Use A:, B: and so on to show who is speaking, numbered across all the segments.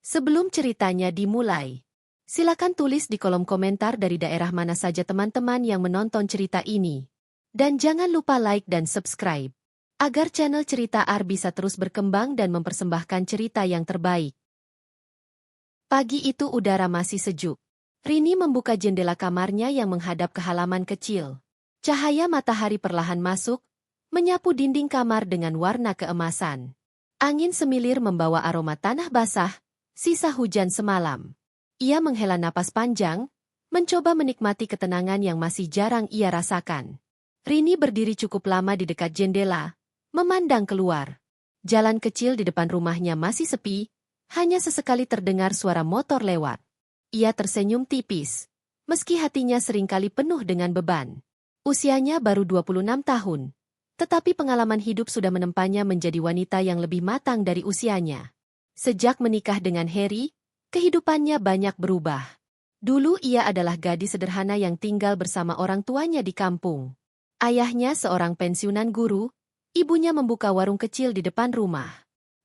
A: Sebelum ceritanya dimulai, silakan tulis di kolom komentar dari daerah mana saja teman-teman yang menonton cerita ini. Dan jangan lupa like dan subscribe, agar channel Cerita Ar bisa terus berkembang dan mempersembahkan cerita yang terbaik. Pagi itu udara masih sejuk. Rini membuka jendela kamarnya yang menghadap ke halaman kecil. Cahaya matahari perlahan masuk, menyapu dinding kamar dengan warna keemasan. Angin semilir membawa aroma tanah basah, sisa hujan semalam. Ia menghela napas panjang, mencoba menikmati ketenangan yang masih jarang ia rasakan. Rini berdiri cukup lama di dekat jendela, memandang keluar. Jalan kecil di depan rumahnya masih sepi, hanya sesekali terdengar suara motor lewat. Ia tersenyum tipis, meski hatinya seringkali penuh dengan beban. Usianya baru 26 tahun, tetapi pengalaman hidup sudah menempanya menjadi wanita yang lebih matang dari usianya. Sejak menikah dengan Harry, kehidupannya banyak berubah. Dulu ia adalah gadis sederhana yang tinggal bersama orang tuanya di kampung. Ayahnya seorang pensiunan guru, ibunya membuka warung kecil di depan rumah.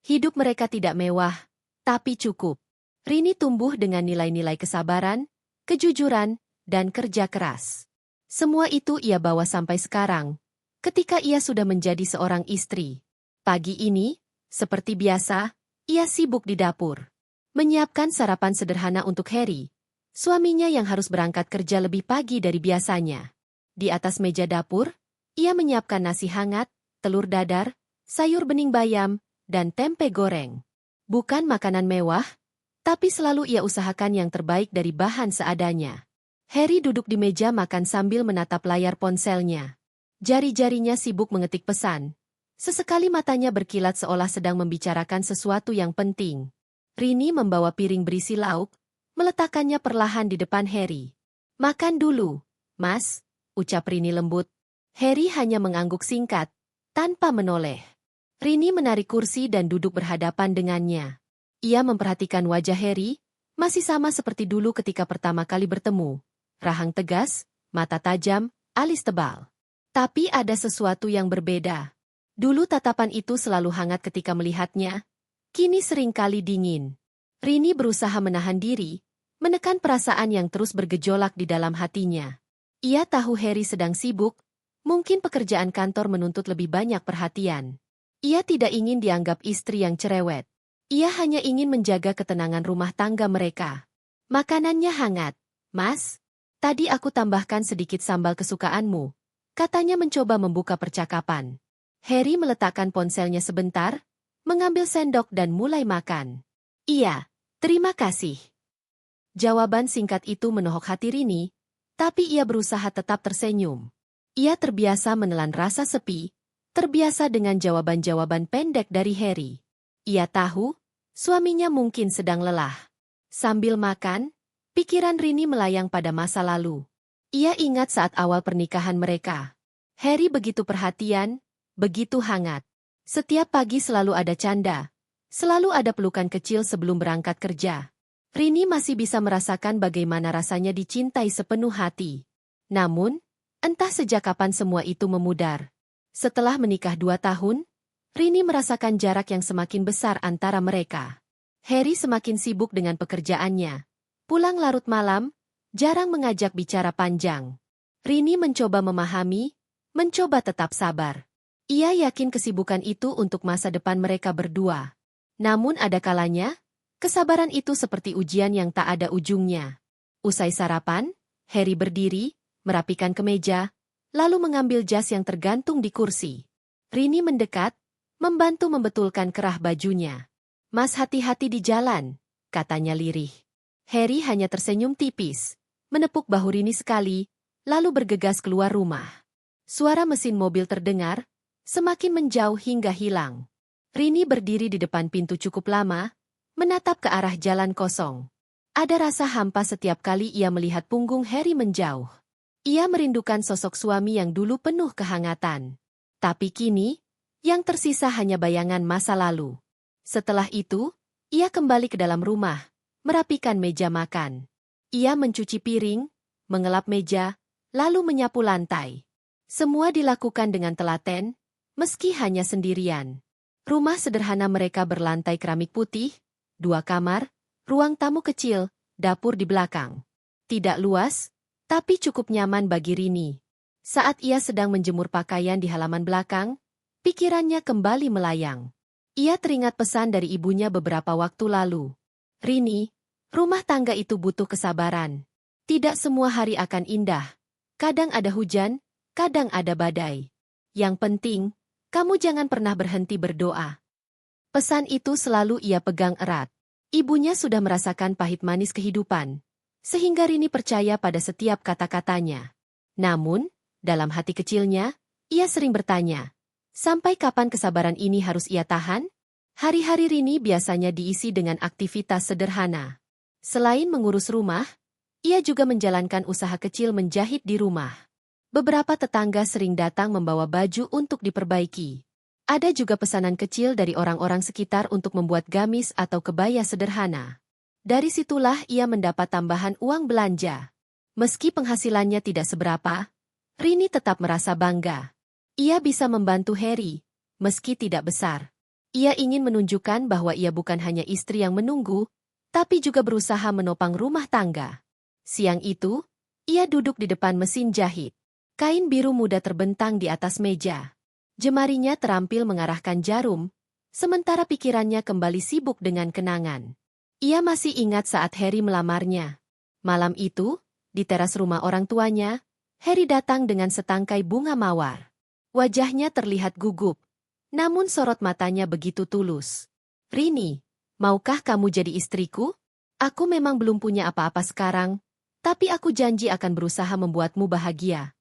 A: Hidup mereka tidak mewah, tapi cukup. Rini tumbuh dengan nilai-nilai kesabaran, kejujuran, dan kerja keras. Semua itu ia bawa sampai sekarang, ketika ia sudah menjadi seorang istri. Pagi ini, seperti biasa, ia sibuk di dapur. Menyiapkan sarapan sederhana untuk Harry, suaminya yang harus berangkat kerja lebih pagi dari biasanya. Di atas meja dapur, ia menyiapkan nasi hangat, telur dadar, sayur bening bayam, dan tempe goreng. Bukan makanan mewah, tapi selalu ia usahakan yang terbaik dari bahan seadanya. Harry duduk di meja makan sambil menatap layar ponselnya. Jari-jarinya sibuk mengetik pesan. Sesekali matanya berkilat seolah sedang membicarakan sesuatu yang penting. Rini membawa piring berisi lauk, meletakkannya perlahan di depan Harry. "Makan dulu, Mas," ucap Rini lembut. Harry hanya mengangguk singkat, tanpa menoleh. Rini menarik kursi dan duduk berhadapan dengannya. Ia memperhatikan wajah Harry, masih sama seperti dulu ketika pertama kali bertemu. Rahang tegas, mata tajam, alis tebal. Tapi ada sesuatu yang berbeda. Dulu tatapan itu selalu hangat ketika melihatnya, kini seringkali dingin. Rini berusaha menahan diri, menekan perasaan yang terus bergejolak di dalam hatinya. Ia tahu Harry sedang sibuk, mungkin pekerjaan kantor menuntut lebih banyak perhatian. Ia tidak ingin dianggap istri yang cerewet. Ia hanya ingin menjaga ketenangan rumah tangga mereka. "Makanannya hangat, Mas. Tadi aku tambahkan sedikit sambal kesukaanmu," katanya mencoba membuka percakapan. Harry meletakkan ponselnya sebentar, mengambil sendok dan mulai makan. "Iya, terima kasih." Jawaban singkat itu menohok hati Rini, tapi ia berusaha tetap tersenyum. Ia terbiasa menelan rasa sepi, terbiasa dengan jawaban-jawaban pendek dari Harry. Ia tahu, suaminya mungkin sedang lelah. Sambil makan, pikiran Rini melayang pada masa lalu. Ia ingat saat awal pernikahan mereka. Harry begitu perhatian, begitu hangat. Setiap pagi selalu ada canda, selalu ada pelukan kecil sebelum berangkat kerja. Rini masih bisa merasakan bagaimana rasanya dicintai sepenuh hati. Namun, entah sejak kapan semua itu memudar. Setelah menikah 2 tahun, Rini merasakan jarak yang semakin besar antara mereka. Harry semakin sibuk dengan pekerjaannya. Pulang larut malam, jarang mengajak bicara panjang. Rini mencoba memahami, mencoba tetap sabar. Ia yakin kesibukan itu untuk masa depan mereka berdua. Namun ada kalanya, kesabaran itu seperti ujian yang tak ada ujungnya. Usai sarapan, Harry berdiri, merapikan kemeja, lalu mengambil jas yang tergantung di kursi. Rini mendekat, membantu membetulkan kerah bajunya. "Mas, hati-hati di jalan," katanya lirih. Harry hanya tersenyum tipis, menepuk bahu Rini sekali, lalu bergegas keluar rumah. Suara mesin mobil terdengar, semakin menjauh hingga hilang. Rini berdiri di depan pintu cukup lama, menatap ke arah jalan kosong. Ada rasa hampa setiap kali ia melihat punggung Harry menjauh. Ia merindukan sosok suami yang dulu penuh kehangatan. Tapi kini, yang tersisa hanya bayangan masa lalu. Setelah itu, ia kembali ke dalam rumah, merapikan meja makan. Ia mencuci piring, mengelap meja, lalu menyapu lantai. Semua dilakukan dengan telaten, meski hanya sendirian. Rumah sederhana mereka berlantai keramik putih, 2 kamar, Ruang tamu kecil, dapur di belakang. Tidak luas, tapi cukup nyaman bagi Rini. Saat ia sedang menjemur pakaian di halaman belakang, pikirannya kembali melayang. Ia teringat pesan dari ibunya beberapa waktu lalu. Rini, rumah tangga itu butuh kesabaran. Tidak semua hari akan indah. Kadang ada hujan, kadang ada badai. Yang penting, kamu jangan pernah berhenti berdoa. Pesan itu selalu ia pegang erat. Ibunya sudah merasakan pahit manis kehidupan, sehingga Rini percaya pada setiap kata-katanya. Namun, dalam hati kecilnya, ia sering bertanya, sampai kapan kesabaran ini harus ia tahan? Hari-hari Rini biasanya diisi dengan aktivitas sederhana. Selain mengurus rumah, ia juga menjalankan usaha kecil menjahit di rumah. Beberapa tetangga sering datang membawa baju untuk diperbaiki. Ada juga pesanan kecil dari orang-orang sekitar untuk membuat gamis atau kebaya sederhana. Dari situlah ia mendapat tambahan uang belanja. Meski penghasilannya tidak seberapa, Rini tetap merasa bangga. Ia bisa membantu Harry, meski tidak besar. Ia ingin menunjukkan bahwa ia bukan hanya istri yang menunggu, tapi juga berusaha menopang rumah tangga. Siang itu, ia duduk di depan mesin jahit. Kain biru muda terbentang di atas meja. Jemarinya terampil mengarahkan jarum, sementara pikirannya kembali sibuk dengan kenangan. Ia masih ingat saat Harry melamarnya. Malam itu, di teras rumah orang tuanya, Harry datang dengan setangkai bunga mawar. Wajahnya terlihat gugup, namun sorot matanya begitu tulus. Rini, maukah kamu jadi istriku? Aku memang belum punya apa-apa sekarang, tapi aku janji akan berusaha membuatmu bahagia.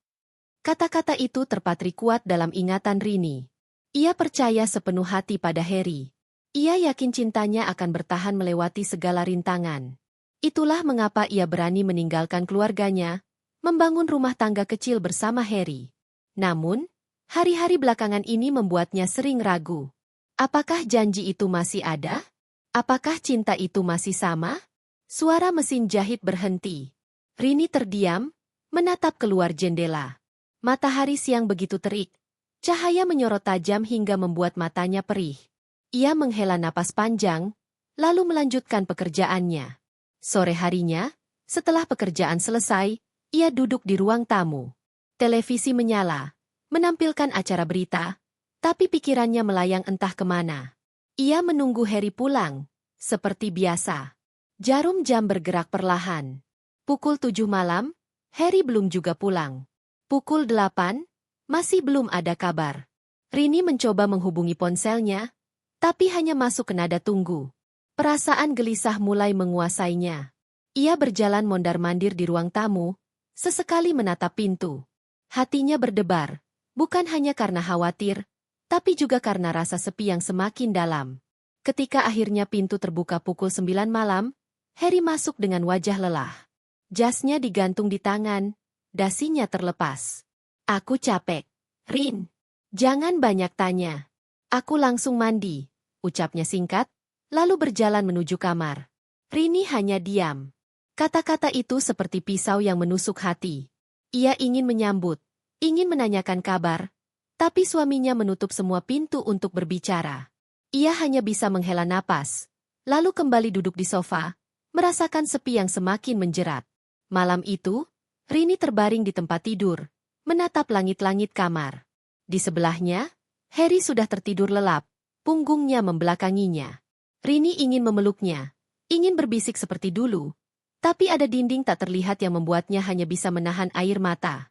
A: Kata-kata itu terpatri kuat dalam ingatan Rini. Ia percaya sepenuh hati pada Harry. Ia yakin cintanya akan bertahan melewati segala rintangan. Itulah mengapa ia berani meninggalkan keluarganya, membangun rumah tangga kecil bersama Harry. Namun, hari-hari belakangan ini membuatnya sering ragu. Apakah janji itu masih ada? Apakah cinta itu masih sama? Suara mesin jahit berhenti. Rini terdiam, menatap keluar jendela. Matahari siang begitu terik. Cahaya menyorot tajam hingga membuat matanya perih. Ia menghela napas panjang, lalu melanjutkan pekerjaannya. Sore harinya, setelah pekerjaan selesai, ia duduk di ruang tamu. Televisi menyala, menampilkan acara berita, tapi pikirannya melayang entah kemana. Ia menunggu Harry pulang, seperti biasa. Jarum jam bergerak perlahan. Pukul 7 malam, Harry belum juga pulang. Pukul 8, masih belum ada kabar. Rini mencoba menghubungi ponselnya, tapi hanya masuk ke nada tunggu. Perasaan gelisah mulai menguasainya. Ia berjalan mondar-mandir di ruang tamu, sesekali menatap pintu. Hatinya berdebar, bukan hanya karena khawatir, tapi juga karena rasa sepi yang semakin dalam. Ketika akhirnya pintu terbuka pukul 9 malam, Harry masuk dengan wajah lelah. Jasnya digantung di tangan, dasinya terlepas. Aku capek. Rin, jangan banyak tanya. Aku langsung mandi, ucapnya singkat, lalu berjalan menuju kamar. Rini hanya diam. Kata-kata itu seperti pisau yang menusuk hati. Ia ingin menyambut, ingin menanyakan kabar, tapi suaminya menutup semua pintu untuk berbicara. Ia hanya bisa menghela napas, lalu kembali duduk di sofa, merasakan sepi yang semakin menjerat. Malam itu, Rini terbaring di tempat tidur, menatap langit-langit kamar. Di sebelahnya, Harry sudah tertidur lelap, punggungnya membelakanginya. Rini ingin memeluknya, ingin berbisik seperti dulu, tapi ada dinding tak terlihat yang membuatnya hanya bisa menahan air mata.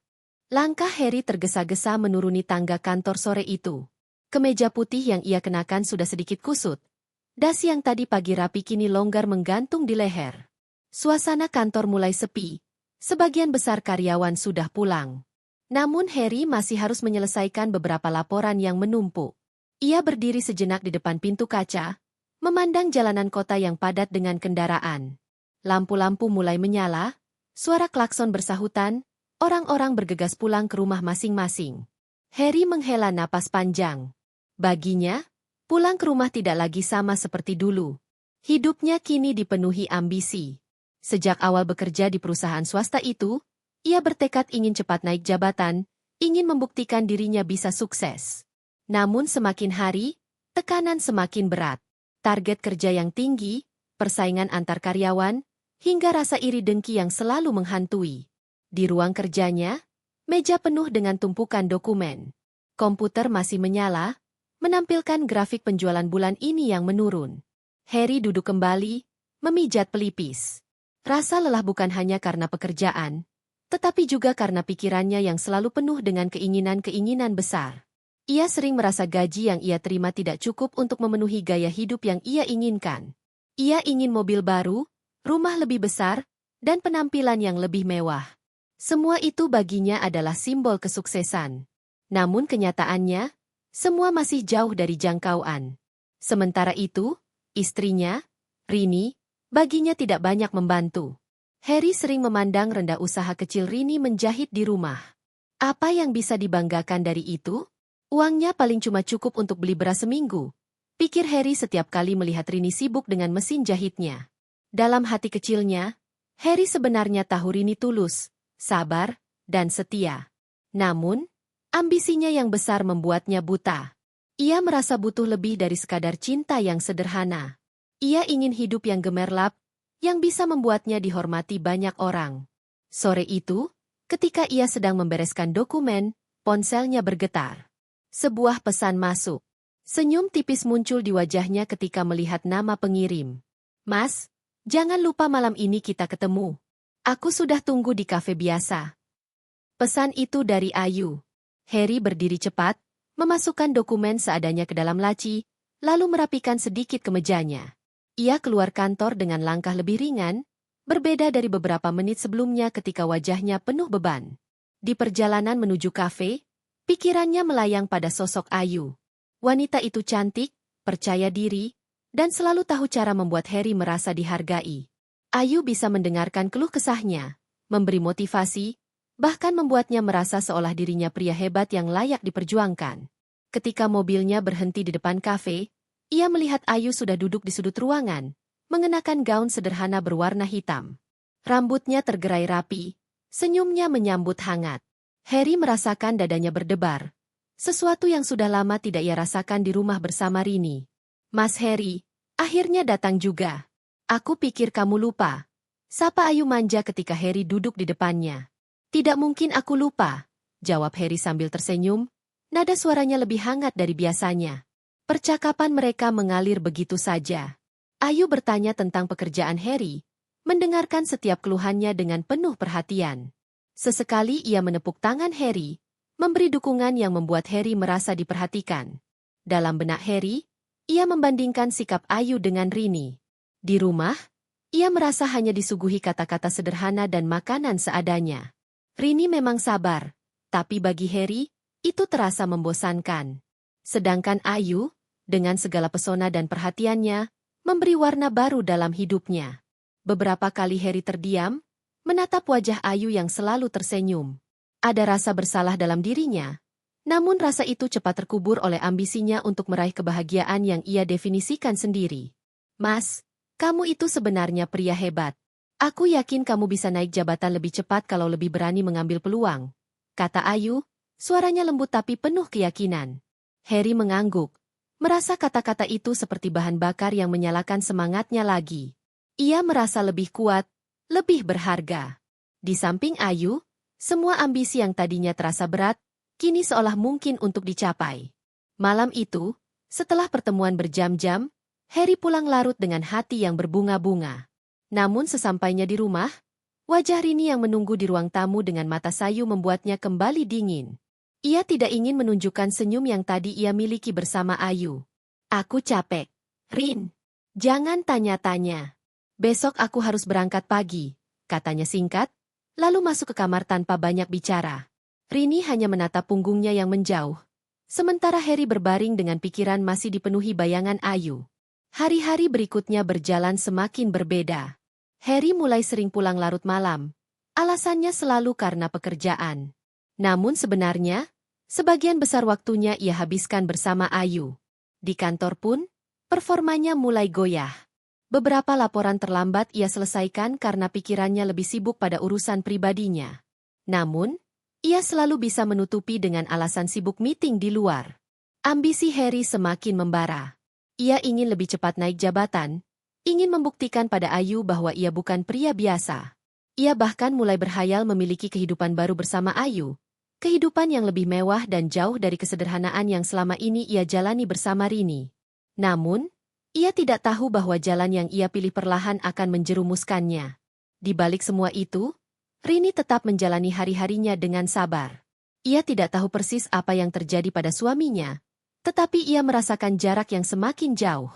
A: Langkah Harry tergesa-gesa menuruni tangga kantor sore itu. Kemeja putih yang ia kenakan sudah sedikit kusut. Dasi yang tadi pagi rapi kini longgar menggantung di leher. Suasana kantor mulai sepi. Sebagian besar karyawan sudah pulang. Namun Harry masih harus menyelesaikan beberapa laporan yang menumpuk. Ia berdiri sejenak di depan pintu kaca, memandang jalanan kota yang padat dengan kendaraan. Lampu-lampu mulai menyala, suara klakson bersahutan, orang-orang bergegas pulang ke rumah masing-masing. Harry menghela napas panjang. Baginya, pulang ke rumah tidak lagi sama seperti dulu. Hidupnya kini dipenuhi ambisi. Sejak awal bekerja di perusahaan swasta itu, ia bertekad ingin cepat naik jabatan, ingin membuktikan dirinya bisa sukses. Namun semakin hari, tekanan semakin berat. Target kerja yang tinggi, persaingan antar karyawan, hingga rasa iri dengki yang selalu menghantui. Di ruang kerjanya, meja penuh dengan tumpukan dokumen. Komputer masih menyala, menampilkan grafik penjualan bulan ini yang menurun. Harry duduk kembali, memijat pelipis. Rasa lelah bukan hanya karena pekerjaan, tetapi juga karena pikirannya yang selalu penuh dengan keinginan-keinginan besar. Ia sering merasa gaji yang ia terima tidak cukup untuk memenuhi gaya hidup yang ia inginkan. Ia ingin mobil baru, rumah lebih besar, dan penampilan yang lebih mewah. Semua itu baginya adalah simbol kesuksesan. Namun kenyataannya, semua masih jauh dari jangkauan. Sementara itu, istrinya, Rini, baginya tidak banyak membantu. Harry sering memandang rendah usaha kecil Rini menjahit di rumah. Apa yang bisa dibanggakan dari itu? Uangnya paling cuma cukup untuk beli beras seminggu, pikir Harry setiap kali melihat Rini sibuk dengan mesin jahitnya. Dalam hati kecilnya, Harry sebenarnya tahu Rini tulus, sabar, dan setia. Namun, ambisinya yang besar membuatnya buta. Ia merasa butuh lebih dari sekadar cinta yang sederhana. Ia ingin hidup yang gemerlap, yang bisa membuatnya dihormati banyak orang. Sore itu, ketika ia sedang membereskan dokumen, ponselnya bergetar. Sebuah pesan masuk. Senyum tipis muncul di wajahnya ketika melihat nama pengirim. "Mas, jangan lupa malam ini kita ketemu. Aku sudah tunggu di kafe biasa." Pesan itu dari Ayu. Harry berdiri cepat, memasukkan dokumen seadanya ke dalam laci, lalu merapikan sedikit kemejanya. Ia keluar kantor dengan langkah lebih ringan, berbeda dari beberapa menit sebelumnya ketika wajahnya penuh beban. Di perjalanan menuju kafe, pikirannya melayang pada sosok Ayu. Wanita itu cantik, percaya diri, dan selalu tahu cara membuat Harry merasa dihargai. Ayu bisa mendengarkan keluh kesahnya, memberi motivasi, bahkan membuatnya merasa seolah dirinya pria hebat yang layak diperjuangkan. Ketika mobilnya berhenti di depan kafe, ia melihat Ayu sudah duduk di sudut ruangan, mengenakan gaun sederhana berwarna hitam. Rambutnya tergerai rapi, senyumnya menyambut hangat. Harry merasakan dadanya berdebar, sesuatu yang sudah lama tidak ia rasakan di rumah bersama Rini. "Mas Harry, akhirnya datang juga. Aku pikir kamu lupa," sapa Ayu manja ketika Harry duduk di depannya. "Tidak mungkin aku lupa," jawab Harry sambil tersenyum, nada suaranya lebih hangat dari biasanya. Percakapan mereka mengalir begitu saja. Ayu bertanya tentang pekerjaan Harry, mendengarkan setiap keluhannya dengan penuh perhatian. Sesekali ia menepuk tangan Harry, memberi dukungan yang membuat Harry merasa diperhatikan. Dalam benak Harry, ia membandingkan sikap Ayu dengan Rini. Di rumah, ia merasa hanya disuguhi kata-kata sederhana dan makanan seadanya. Rini memang sabar, tapi bagi Harry, itu terasa membosankan. Sedangkan Ayu, dengan segala pesona dan perhatiannya, memberi warna baru dalam hidupnya. Beberapa kali Harry terdiam, menatap wajah Ayu yang selalu tersenyum. Ada rasa bersalah dalam dirinya, namun rasa itu cepat terkubur oleh ambisinya untuk meraih kebahagiaan yang ia definisikan sendiri. "Mas, kamu itu sebenarnya pria hebat. Aku yakin kamu bisa naik jabatan lebih cepat kalau lebih berani mengambil peluang," kata Ayu, suaranya lembut tapi penuh keyakinan. Harry mengangguk, merasa kata-kata itu seperti bahan bakar yang menyalakan semangatnya lagi. Ia merasa lebih kuat, lebih berharga. Di samping Ayu, semua ambisi yang tadinya terasa berat, kini seolah mungkin untuk dicapai. Malam itu, setelah pertemuan berjam-jam, Harry pulang larut dengan hati yang berbunga-bunga. Namun sesampainya di rumah, wajah Rini yang menunggu di ruang tamu dengan mata sayu membuatnya kembali dingin. Ia tidak ingin menunjukkan senyum yang tadi ia miliki bersama Ayu. "Aku capek, Rin. Jangan tanya-tanya. Besok aku harus berangkat pagi," katanya singkat, lalu masuk ke kamar tanpa banyak bicara. Rini hanya menatap punggungnya yang menjauh. Sementara Harry berbaring dengan pikiran masih dipenuhi bayangan Ayu. Hari-hari berikutnya berjalan semakin berbeda. Harry mulai sering pulang larut malam. Alasannya selalu karena pekerjaan. Namun sebenarnya, sebagian besar waktunya ia habiskan bersama Ayu. Di kantor pun, performanya mulai goyah. Beberapa laporan terlambat ia selesaikan karena pikirannya lebih sibuk pada urusan pribadinya. Namun, ia selalu bisa menutupi dengan alasan sibuk meeting di luar. Ambisi Harry semakin membara. Ia ingin lebih cepat naik jabatan, ingin membuktikan pada Ayu bahwa ia bukan pria biasa. Ia bahkan mulai berhayal memiliki kehidupan baru bersama Ayu, kehidupan yang lebih mewah dan jauh dari kesederhanaan yang selama ini ia jalani bersama Rini. Namun, ia tidak tahu bahwa jalan yang ia pilih perlahan akan menjerumuskannya. Di balik semua itu, Rini tetap menjalani hari-harinya dengan sabar. Ia tidak tahu persis apa yang terjadi pada suaminya, tetapi ia merasakan jarak yang semakin jauh.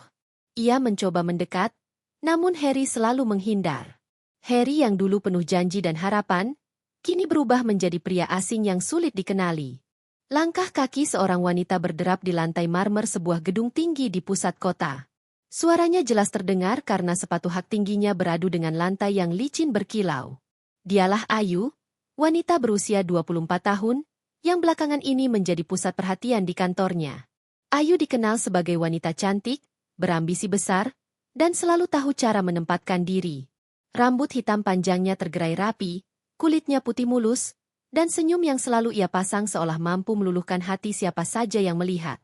A: Ia mencoba mendekat, namun Harry selalu menghindar. Harry yang dulu penuh janji dan harapan, kini berubah menjadi pria asing yang sulit dikenali. Langkah kaki seorang wanita berderap di lantai marmer sebuah gedung tinggi di pusat kota. Suaranya jelas terdengar karena sepatu hak tingginya beradu dengan lantai yang licin berkilau. Dialah Ayu, wanita berusia 24 tahun, yang belakangan ini menjadi pusat perhatian di kantornya. Ayu dikenal sebagai wanita cantik, berambisi besar, dan selalu tahu cara menempatkan diri. Rambut hitam panjangnya tergerai rapi, kulitnya putih mulus, dan senyum yang selalu ia pasang seolah mampu meluluhkan hati siapa saja yang melihat.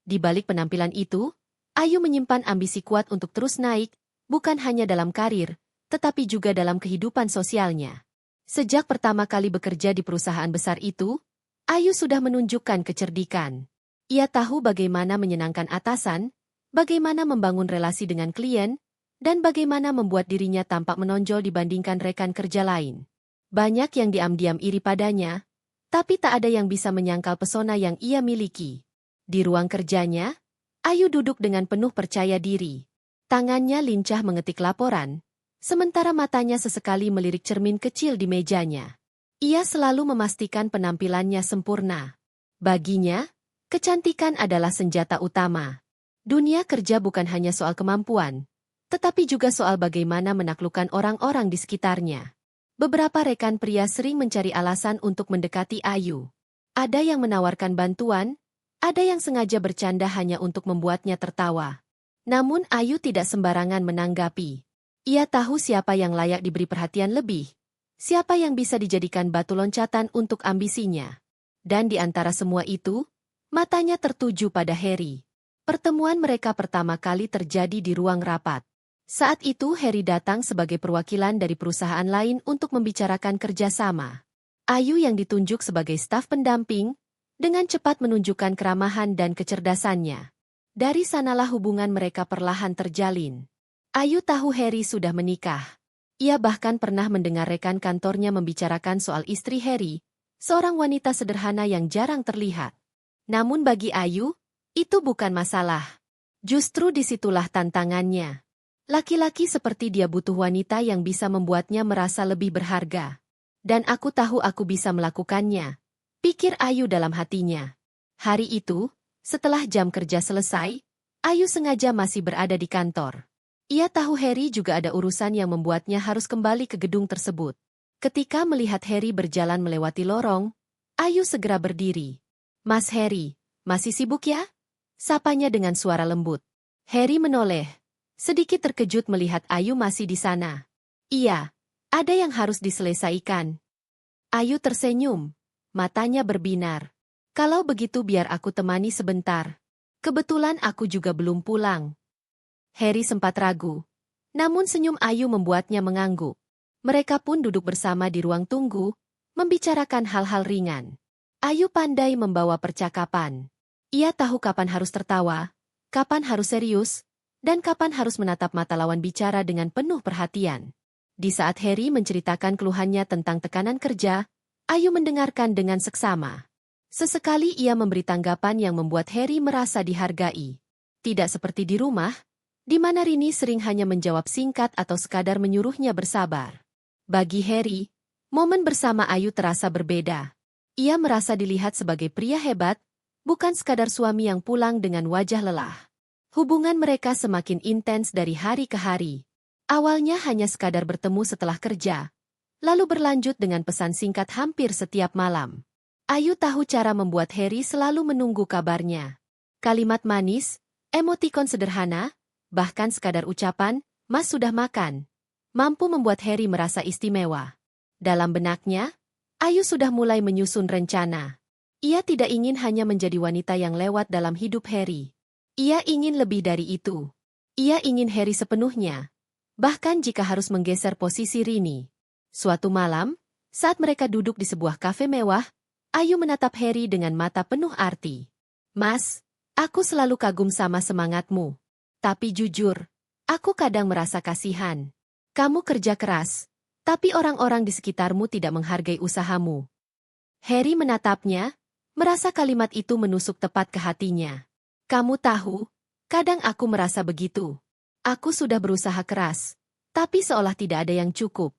A: Di balik penampilan itu, Ayu menyimpan ambisi kuat untuk terus naik, bukan hanya dalam karir, tetapi juga dalam kehidupan sosialnya. Sejak pertama kali bekerja di perusahaan besar itu, Ayu sudah menunjukkan kecerdikan. Ia tahu bagaimana menyenangkan atasan, bagaimana membangun relasi dengan klien, dan bagaimana membuat dirinya tampak menonjol dibandingkan rekan kerja lain. Banyak yang diam-diam iri padanya, tapi tak ada yang bisa menyangkal pesona yang ia miliki. Di ruang kerjanya, Ayu duduk dengan penuh percaya diri. Tangannya lincah mengetik laporan, sementara matanya sesekali melirik cermin kecil di mejanya. Ia selalu memastikan penampilannya sempurna. Baginya, kecantikan adalah senjata utama. Dunia kerja bukan hanya soal kemampuan, tetapi juga soal bagaimana menaklukkan orang-orang di sekitarnya. Beberapa rekan pria sering mencari alasan untuk mendekati Ayu. Ada yang menawarkan bantuan, ada yang sengaja bercanda hanya untuk membuatnya tertawa. Namun Ayu tidak sembarangan menanggapi. Ia tahu siapa yang layak diberi perhatian lebih. Siapa yang bisa dijadikan batu loncatan untuk ambisinya. Dan di antara semua itu, matanya tertuju pada Harry. Pertemuan mereka pertama kali terjadi di ruang rapat. Saat itu Harry datang sebagai perwakilan dari perusahaan lain untuk membicarakan kerjasama. Ayu yang ditunjuk sebagai staf pendamping, dengan cepat menunjukkan keramahan dan kecerdasannya. Dari sanalah hubungan mereka perlahan terjalin. Ayu tahu Harry sudah menikah. Ia bahkan pernah mendengar rekan kantornya membicarakan soal istri Harry, seorang wanita sederhana yang jarang terlihat. Namun bagi Ayu, itu bukan masalah. Justru disitulah tantangannya. Laki-laki seperti dia butuh wanita yang bisa membuatnya merasa lebih berharga. Dan aku tahu aku bisa melakukannya, pikir Ayu dalam hatinya. Hari itu, setelah jam kerja selesai, Ayu sengaja masih berada di kantor. Ia tahu Harry juga ada urusan yang membuatnya harus kembali ke gedung tersebut. Ketika melihat Harry berjalan melewati lorong, Ayu segera berdiri. "Mas Harry, masih sibuk ya?" Sapanya dengan suara lembut. Harry menoleh, sedikit terkejut melihat Ayu masih di sana. "Iya, ada yang harus diselesaikan." Ayu tersenyum, matanya berbinar. "Kalau begitu biar aku temani sebentar. Kebetulan aku juga belum pulang." Harry sempat ragu, namun senyum Ayu membuatnya mengangguk. Mereka pun duduk bersama di ruang tunggu, membicarakan hal-hal ringan. Ayu pandai membawa percakapan. Ia tahu kapan harus tertawa, kapan harus serius, dan kapan harus menatap mata lawan bicara dengan penuh perhatian. Di saat Harry menceritakan keluhannya tentang tekanan kerja, Ayu mendengarkan dengan seksama. Sesekali ia memberi tanggapan yang membuat Harry merasa dihargai. Tidak seperti di rumah, di mana Rini sering hanya menjawab singkat atau sekadar menyuruhnya bersabar. Bagi Harry, momen bersama Ayu terasa berbeda. Ia merasa dilihat sebagai pria hebat, bukan sekadar suami yang pulang dengan wajah lelah. Hubungan mereka semakin intens dari hari ke hari. Awalnya hanya sekadar bertemu setelah kerja, lalu berlanjut dengan pesan singkat hampir setiap malam. Ayu tahu cara membuat Harry selalu menunggu kabarnya. Kalimat manis, emotikon sederhana, bahkan sekadar ucapan, "Mas sudah makan," mampu membuat Harry merasa istimewa. Dalam benaknya, Ayu sudah mulai menyusun rencana. Ia tidak ingin hanya menjadi wanita yang lewat dalam hidup Harry. Ia ingin lebih dari itu. Ia ingin Harry sepenuhnya, bahkan jika harus menggeser posisi Rini. Suatu malam, saat mereka duduk di sebuah kafe mewah, Ayu menatap Harry dengan mata penuh arti. Mas, aku selalu kagum sama semangatmu. Tapi jujur, aku kadang merasa kasihan. Kamu kerja keras, tapi orang-orang di sekitarmu tidak menghargai usahamu. Harry menatapnya, merasa kalimat itu menusuk tepat ke hatinya. Kamu tahu, kadang aku merasa begitu. Aku sudah berusaha keras, tapi seolah tidak ada yang cukup.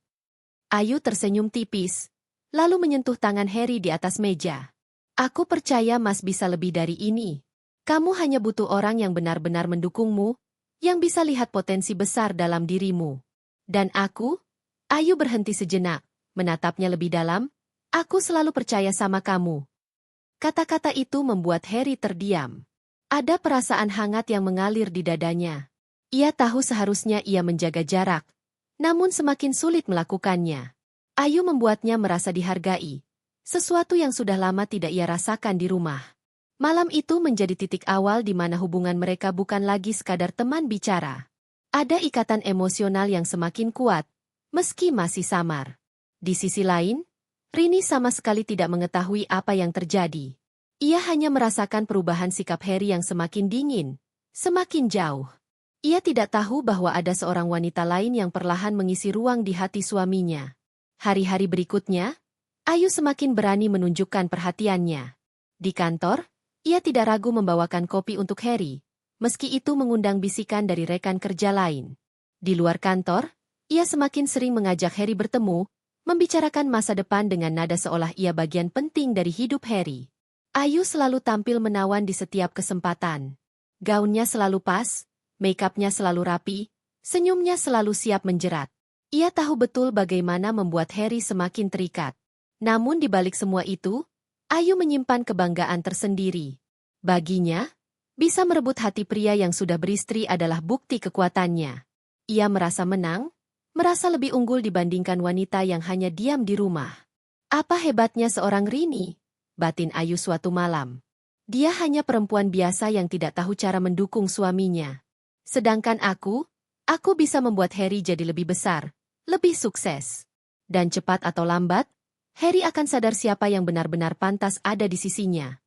A: Ayu tersenyum tipis, lalu menyentuh tangan Harry di atas meja. Aku percaya Mas bisa lebih dari ini. Kamu hanya butuh orang yang benar-benar mendukungmu, yang bisa lihat potensi besar dalam dirimu. Dan aku? Ayu berhenti sejenak, menatapnya lebih dalam. Aku selalu percaya sama kamu. Kata-kata itu membuat Harry terdiam. Ada perasaan hangat yang mengalir di dadanya. Ia tahu seharusnya ia menjaga jarak, namun semakin sulit melakukannya. Ayu membuatnya merasa dihargai, sesuatu yang sudah lama tidak ia rasakan di rumah. Malam itu menjadi titik awal di mana hubungan mereka bukan lagi sekadar teman bicara. Ada ikatan emosional yang semakin kuat, meski masih samar. Di sisi lain, Rini sama sekali tidak mengetahui apa yang terjadi. Ia hanya merasakan perubahan sikap Harry yang semakin dingin, semakin jauh. Ia tidak tahu bahwa ada seorang wanita lain yang perlahan mengisi ruang di hati suaminya. Hari-hari berikutnya, Ayu semakin berani menunjukkan perhatiannya. Di kantor, ia tidak ragu membawakan kopi untuk Harry, meski itu mengundang bisikan dari rekan kerja lain. Di luar kantor, ia semakin sering mengajak Harry bertemu, membicarakan masa depan dengan nada seolah ia bagian penting dari hidup Harry. Ayu selalu tampil menawan di setiap kesempatan. Gaunnya selalu pas, make-upnya selalu rapi, senyumnya selalu siap menjerat. Ia tahu betul bagaimana membuat Harry semakin terikat. Namun di balik semua itu, Ayu menyimpan kebanggaan tersendiri. Baginya, bisa merebut hati pria yang sudah beristri adalah bukti kekuatannya. Ia merasa menang, merasa lebih unggul dibandingkan wanita yang hanya diam di rumah. Apa hebatnya seorang Rini? Batin Ayu suatu malam. Dia hanya perempuan biasa yang tidak tahu cara mendukung suaminya. Sedangkan aku bisa membuat Harry jadi lebih besar, lebih sukses. Dan cepat atau lambat, Harry akan sadar siapa yang benar-benar pantas ada di sisinya.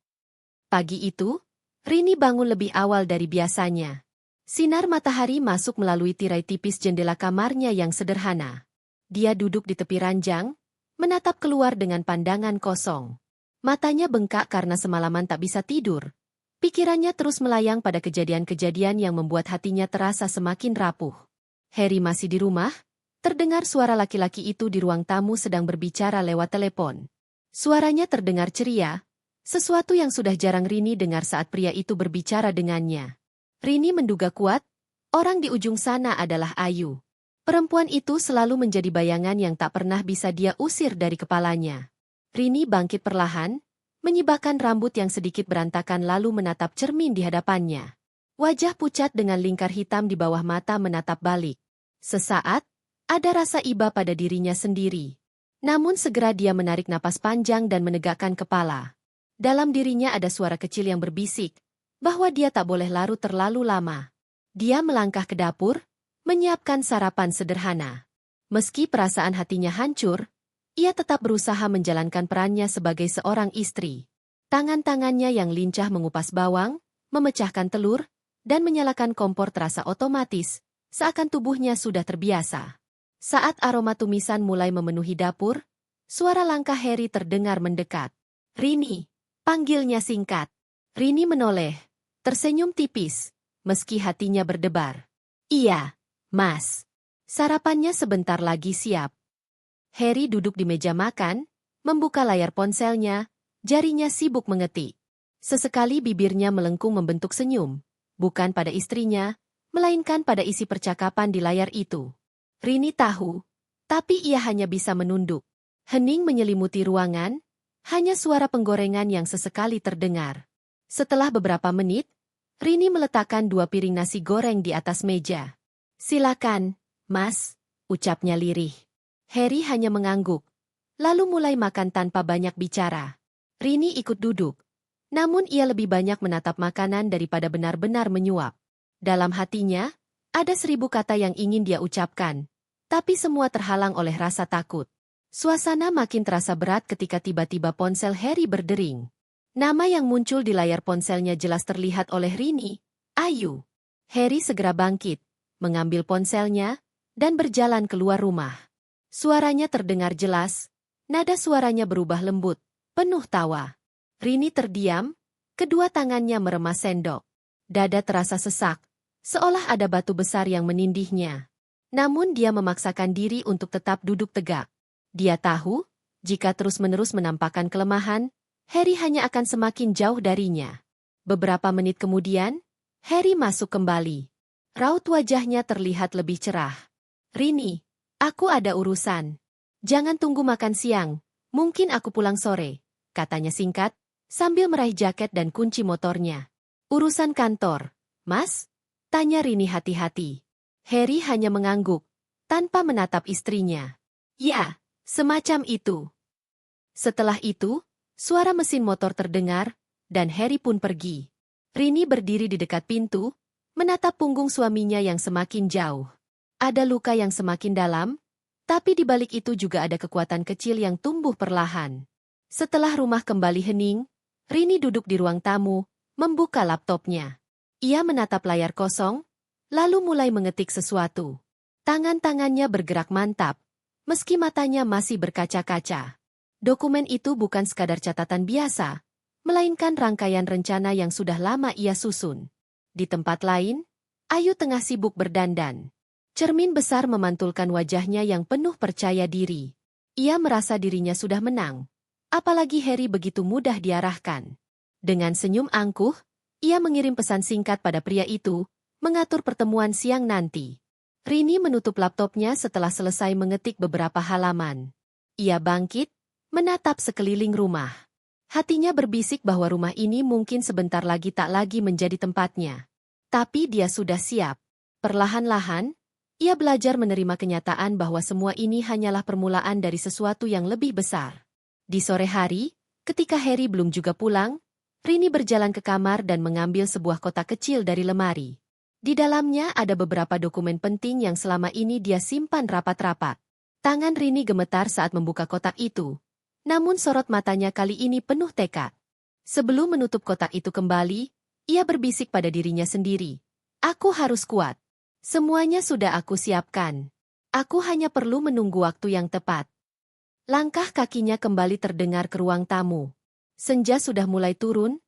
A: Pagi itu, Rini bangun lebih awal dari biasanya. Sinar matahari masuk melalui tirai tipis jendela kamarnya yang sederhana. Dia duduk di tepi ranjang, menatap keluar dengan pandangan kosong. Matanya bengkak karena semalaman tak bisa tidur. Pikirannya terus melayang pada kejadian-kejadian yang membuat hatinya terasa semakin rapuh. Harry masih di rumah, terdengar suara laki-laki itu di ruang tamu sedang berbicara lewat telepon. Suaranya terdengar ceria, sesuatu yang sudah jarang Rini dengar saat pria itu berbicara dengannya. Rini menduga kuat, orang di ujung sana adalah Ayu. Perempuan itu selalu menjadi bayangan yang tak pernah bisa dia usir dari kepalanya. Rini bangkit perlahan, menyibakkan rambut yang sedikit berantakan lalu menatap cermin di hadapannya. Wajah pucat dengan lingkar hitam di bawah mata menatap balik. Sesaat, ada rasa iba pada dirinya sendiri. Namun segera dia menarik napas panjang dan menegakkan kepala. Dalam dirinya ada suara kecil yang berbisik, bahwa dia tak boleh larut terlalu lama. Dia melangkah ke dapur, menyiapkan sarapan sederhana. Meski perasaan hatinya hancur, ia tetap berusaha menjalankan perannya sebagai seorang istri. Tangan-tangannya yang lincah mengupas bawang, memecahkan telur, dan menyalakan kompor terasa otomatis, seakan tubuhnya sudah terbiasa. Saat aroma tumisan mulai memenuhi dapur, suara langkah Harry terdengar mendekat. Rini, panggilnya singkat. Rini menoleh, tersenyum tipis, meski hatinya berdebar. Iya, Mas. Sarapannya sebentar lagi siap. Harry duduk di meja makan, membuka layar ponselnya, jarinya sibuk mengetik. Sesekali bibirnya melengkung membentuk senyum, bukan pada istrinya, melainkan pada isi percakapan di layar itu. Rini tahu, tapi ia hanya bisa menunduk. Hening menyelimuti ruangan, hanya suara penggorengan yang sesekali terdengar. Setelah beberapa menit, Rini meletakkan 2 piring nasi goreng di atas meja. Silakan, Mas, ucapnya lirih. Harry hanya mengangguk, lalu mulai makan tanpa banyak bicara. Rini ikut duduk, namun ia lebih banyak menatap makanan daripada benar-benar menyuap. Dalam hatinya, Ada 1000 kata yang ingin dia ucapkan, tapi semua terhalang oleh rasa takut. Suasana makin terasa berat ketika tiba-tiba ponsel Harry berdering. Nama yang muncul di layar ponselnya jelas terlihat oleh Rini. Ayu. Harry segera bangkit, mengambil ponselnya, dan berjalan keluar rumah. Suaranya terdengar jelas, nada suaranya berubah lembut, penuh tawa. Rini terdiam, kedua tangannya meremas sendok. Dada terasa sesak, seolah ada batu besar yang menindihnya. Namun dia memaksakan diri untuk tetap duduk tegak. Dia tahu, jika terus-menerus menampakkan kelemahan, Harry hanya akan semakin jauh darinya. Beberapa menit kemudian, Harry masuk kembali. Raut wajahnya terlihat lebih cerah. Rini, aku ada urusan. Jangan tunggu makan siang, mungkin aku pulang sore, katanya singkat, sambil meraih jaket dan kunci motornya. Urusan kantor, Mas? Tanya Rini hati-hati. Harry hanya mengangguk, tanpa menatap istrinya. Ya, semacam itu. Setelah itu, suara mesin motor terdengar, dan Harry pun pergi. Rini berdiri di dekat pintu, menatap punggung suaminya yang semakin jauh. Ada luka yang semakin dalam, tapi di balik itu juga ada kekuatan kecil yang tumbuh perlahan. Setelah rumah kembali hening, Rini duduk di ruang tamu, membuka laptopnya. Ia menatap layar kosong, lalu mulai mengetik sesuatu. Tangan-tangannya bergerak mantap, meski matanya masih berkaca-kaca. Dokumen itu bukan sekadar catatan biasa, melainkan rangkaian rencana yang sudah lama ia susun. Di tempat lain, Ayu tengah sibuk berdandan. Cermin besar memantulkan wajahnya yang penuh percaya diri. Ia merasa dirinya sudah menang. Apalagi Harry begitu mudah diarahkan. Dengan senyum angkuh, ia mengirim pesan singkat pada pria itu, mengatur pertemuan siang nanti. Rini menutup laptopnya setelah selesai mengetik beberapa halaman. Ia bangkit, menatap sekeliling rumah. Hatinya berbisik bahwa rumah ini mungkin sebentar lagi tak lagi menjadi tempatnya. Tapi dia sudah siap. Perlahan-lahan, ia belajar menerima kenyataan bahwa semua ini hanyalah permulaan dari sesuatu yang lebih besar. Di sore hari, ketika Harry belum juga pulang, Rini berjalan ke kamar dan mengambil sebuah kotak kecil dari lemari. Di dalamnya ada beberapa dokumen penting yang selama ini dia simpan rapat-rapat. Tangan Rini gemetar saat membuka kotak itu. Namun sorot matanya kali ini penuh tekad. Sebelum menutup kotak itu kembali, ia berbisik pada dirinya sendiri. Aku harus kuat. Semuanya sudah aku siapkan. Aku hanya perlu menunggu waktu yang tepat. Langkah kakinya kembali terdengar ke ruang tamu. Senja sudah mulai turun,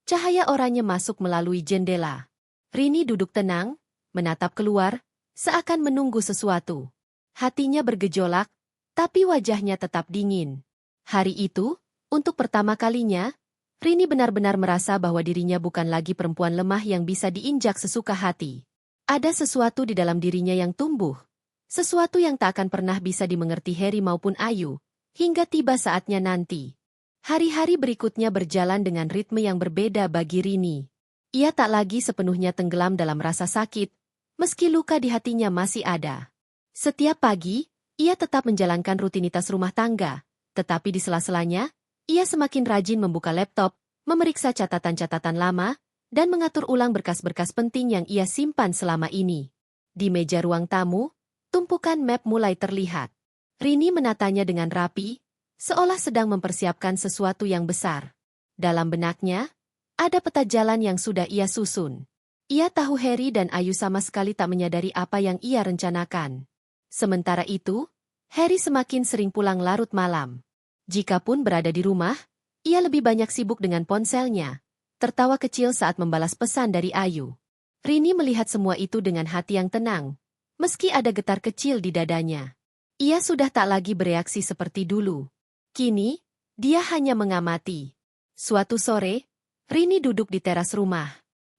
A: cahaya oranye masuk melalui jendela. Rini duduk tenang, menatap keluar, seakan menunggu sesuatu. Hatinya bergejolak, tapi wajahnya tetap dingin. Hari itu, untuk pertama kalinya, Rini benar-benar merasa bahwa dirinya bukan lagi perempuan lemah yang bisa diinjak sesuka hati. Ada sesuatu di dalam dirinya yang tumbuh. Sesuatu yang tak akan pernah bisa dimengerti Harry maupun Ayu, hingga tiba saatnya nanti. Hari-hari berikutnya berjalan dengan ritme yang berbeda bagi Rini. Ia tak lagi sepenuhnya tenggelam dalam rasa sakit, meski luka di hatinya masih ada. Setiap pagi, ia tetap menjalankan rutinitas rumah tangga. Tetapi di sela-selanya, ia semakin rajin membuka laptop, memeriksa catatan-catatan lama, dan mengatur ulang berkas-berkas penting yang ia simpan selama ini. Di meja ruang tamu, tumpukan map mulai terlihat. Rini menatanya dengan rapi, seolah sedang mempersiapkan sesuatu yang besar. Dalam benaknya, ada peta jalan yang sudah ia susun. Ia tahu Harry dan Ayu sama sekali tak menyadari apa yang ia rencanakan. Sementara itu, Harry semakin sering pulang larut malam. Jikapun berada di rumah, ia lebih banyak sibuk dengan ponselnya, tertawa kecil saat membalas pesan dari Ayu. Rini melihat semua itu dengan hati yang tenang, meski ada getar kecil di dadanya. Ia sudah tak lagi bereaksi seperti dulu. Kini, dia hanya mengamati. Suatu sore, Rini duduk di teras rumah.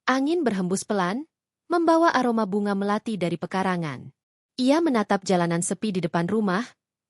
A: Angin berhembus pelan, membawa aroma bunga melati dari pekarangan. Ia menatap jalanan sepi di depan rumah,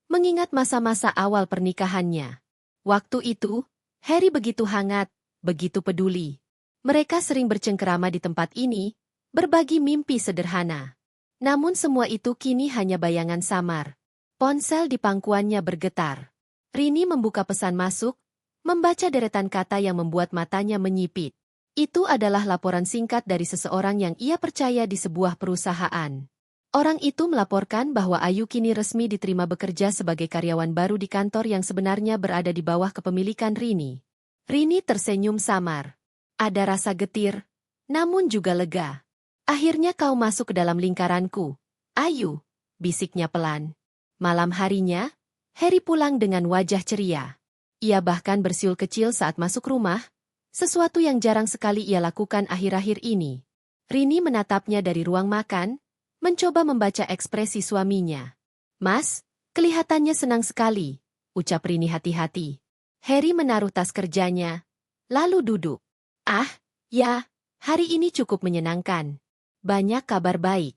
A: mengingat masa-masa awal pernikahannya. Waktu itu, Harry begitu hangat, begitu peduli. Mereka sering bercengkerama di tempat ini, berbagi mimpi sederhana. Namun semua itu kini hanya bayangan samar. Ponsel di pangkuannya bergetar. Rini membuka pesan masuk, membaca deretan kata yang membuat matanya menyipit. Itu adalah laporan singkat dari seseorang yang ia percaya di sebuah perusahaan. Orang itu melaporkan bahwa Ayu kini resmi diterima bekerja sebagai karyawan baru di kantor yang sebenarnya berada di bawah kepemilikan Rini. Rini tersenyum samar. Ada rasa getir, namun juga lega. Akhirnya kau masuk ke dalam lingkaranku, Ayu, bisiknya pelan. Malam harinya, Harry pulang dengan wajah ceria. Ia bahkan bersiul kecil saat masuk rumah, sesuatu yang jarang sekali ia lakukan akhir-akhir ini. Rini menatapnya dari ruang makan, mencoba membaca ekspresi suaminya. Mas, kelihatannya senang sekali, ucap Rini hati-hati. Harry menaruh tas kerjanya, lalu duduk. Ah, ya, hari ini cukup menyenangkan. Banyak kabar baik.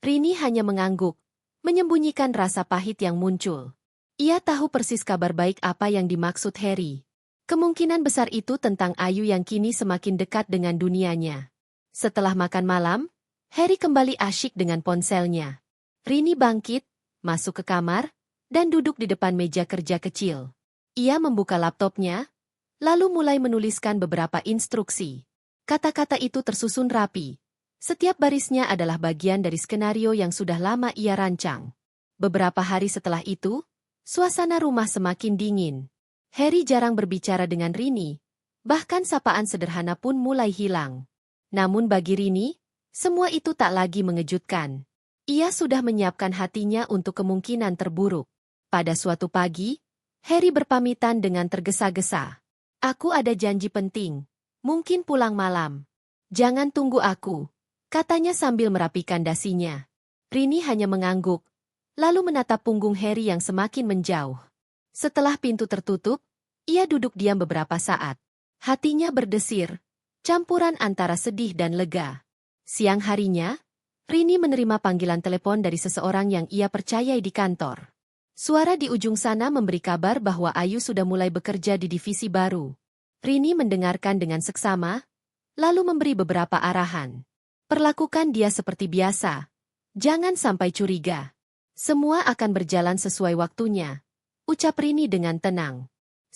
A: Rini hanya mengangguk, menyembunyikan rasa pahit yang muncul. Ia tahu persis kabar baik apa yang dimaksud Harry. Kemungkinan besar itu tentang Ayu yang kini semakin dekat dengan dunianya. Setelah makan malam, Harry kembali asyik dengan ponselnya. Rini bangkit, masuk ke kamar, dan duduk di depan meja kerja kecil. Ia membuka laptopnya, lalu mulai menuliskan beberapa instruksi. Kata-kata itu tersusun rapi. Setiap barisnya adalah bagian dari skenario yang sudah lama ia rancang. Beberapa hari setelah itu, suasana rumah semakin dingin. Harry jarang berbicara dengan Rini, bahkan sapaan sederhana pun mulai hilang. Namun bagi Rini, semua itu tak lagi mengejutkan. Ia sudah menyiapkan hatinya untuk kemungkinan terburuk. Pada suatu pagi, Harry berpamitan dengan tergesa-gesa. Aku ada janji penting, mungkin pulang malam. Jangan tunggu aku, katanya sambil merapikan dasinya. Rini hanya mengangguk, lalu menatap punggung Harry yang semakin menjauh. Setelah pintu tertutup, ia duduk diam beberapa saat. Hatinya berdesir, campuran antara sedih dan lega. Siang harinya, Rini menerima panggilan telepon dari seseorang yang ia percayai di kantor. Suara di ujung sana memberi kabar bahwa Ayu sudah mulai bekerja di divisi baru. Rini mendengarkan dengan seksama, lalu memberi beberapa arahan. Perlakukan dia seperti biasa. Jangan sampai curiga. Semua akan berjalan sesuai waktunya, ucap Rini dengan tenang.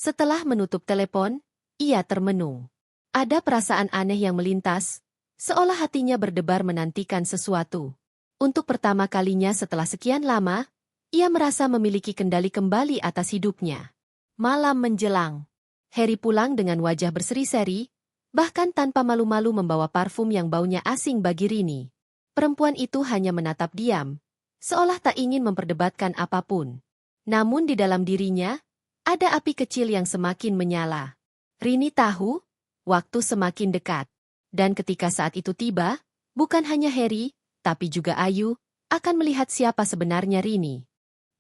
A: Setelah menutup telepon, ia termenung. Ada perasaan aneh yang melintas, seolah hatinya berdebar menantikan sesuatu. Untuk pertama kalinya setelah sekian lama, ia merasa memiliki kendali kembali atas hidupnya. Malam menjelang. Harry pulang dengan wajah berseri-seri, bahkan tanpa malu-malu membawa parfum yang baunya asing bagi Rini. Perempuan itu hanya menatap diam, seolah tak ingin memperdebatkan apapun. Namun di dalam dirinya, ada api kecil yang semakin menyala. Rini tahu, waktu semakin dekat. Dan ketika saat itu tiba, bukan hanya Harry, tapi juga Ayu, akan melihat siapa sebenarnya Rini.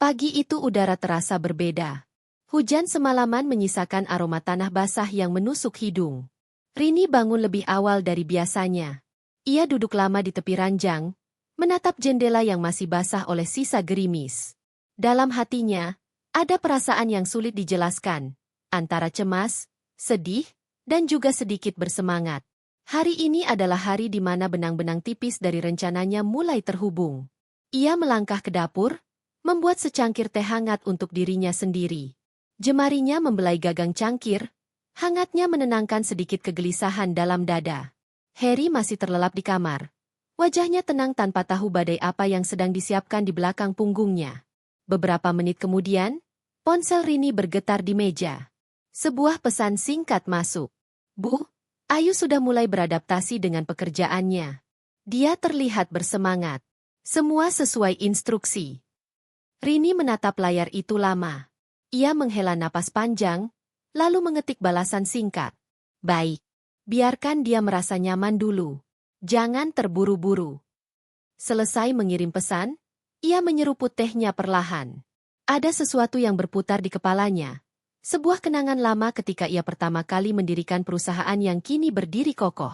A: Pagi itu udara terasa berbeda. Hujan semalaman menyisakan aroma tanah basah yang menusuk hidung. Rini bangun lebih awal dari biasanya. Ia duduk lama di tepi ranjang, menatap jendela yang masih basah oleh sisa gerimis. Dalam hatinya, ada perasaan yang sulit dijelaskan, antara cemas, sedih, dan juga sedikit bersemangat. Hari ini adalah hari di mana benang-benang tipis dari rencananya mulai terhubung. Ia melangkah ke dapur, membuat secangkir teh hangat untuk dirinya sendiri. Jemarinya membelai gagang cangkir, hangatnya menenangkan sedikit kegelisahan dalam dada. Harry masih terlelap di kamar. Wajahnya tenang tanpa tahu badai apa yang sedang disiapkan di belakang punggungnya. Beberapa menit kemudian, ponsel Rini bergetar di meja. Sebuah pesan singkat masuk. Bu, Ayu sudah mulai beradaptasi dengan pekerjaannya. Dia terlihat bersemangat. Semua sesuai instruksi. Rini menatap layar itu lama. Ia menghela napas panjang, lalu mengetik balasan singkat. Baik. Biarkan dia merasa nyaman dulu. Jangan terburu-buru. Selesai mengirim pesan, ia menyeruput tehnya perlahan. Ada sesuatu yang berputar di kepalanya. Sebuah kenangan lama ketika ia pertama kali mendirikan perusahaan yang kini berdiri kokoh.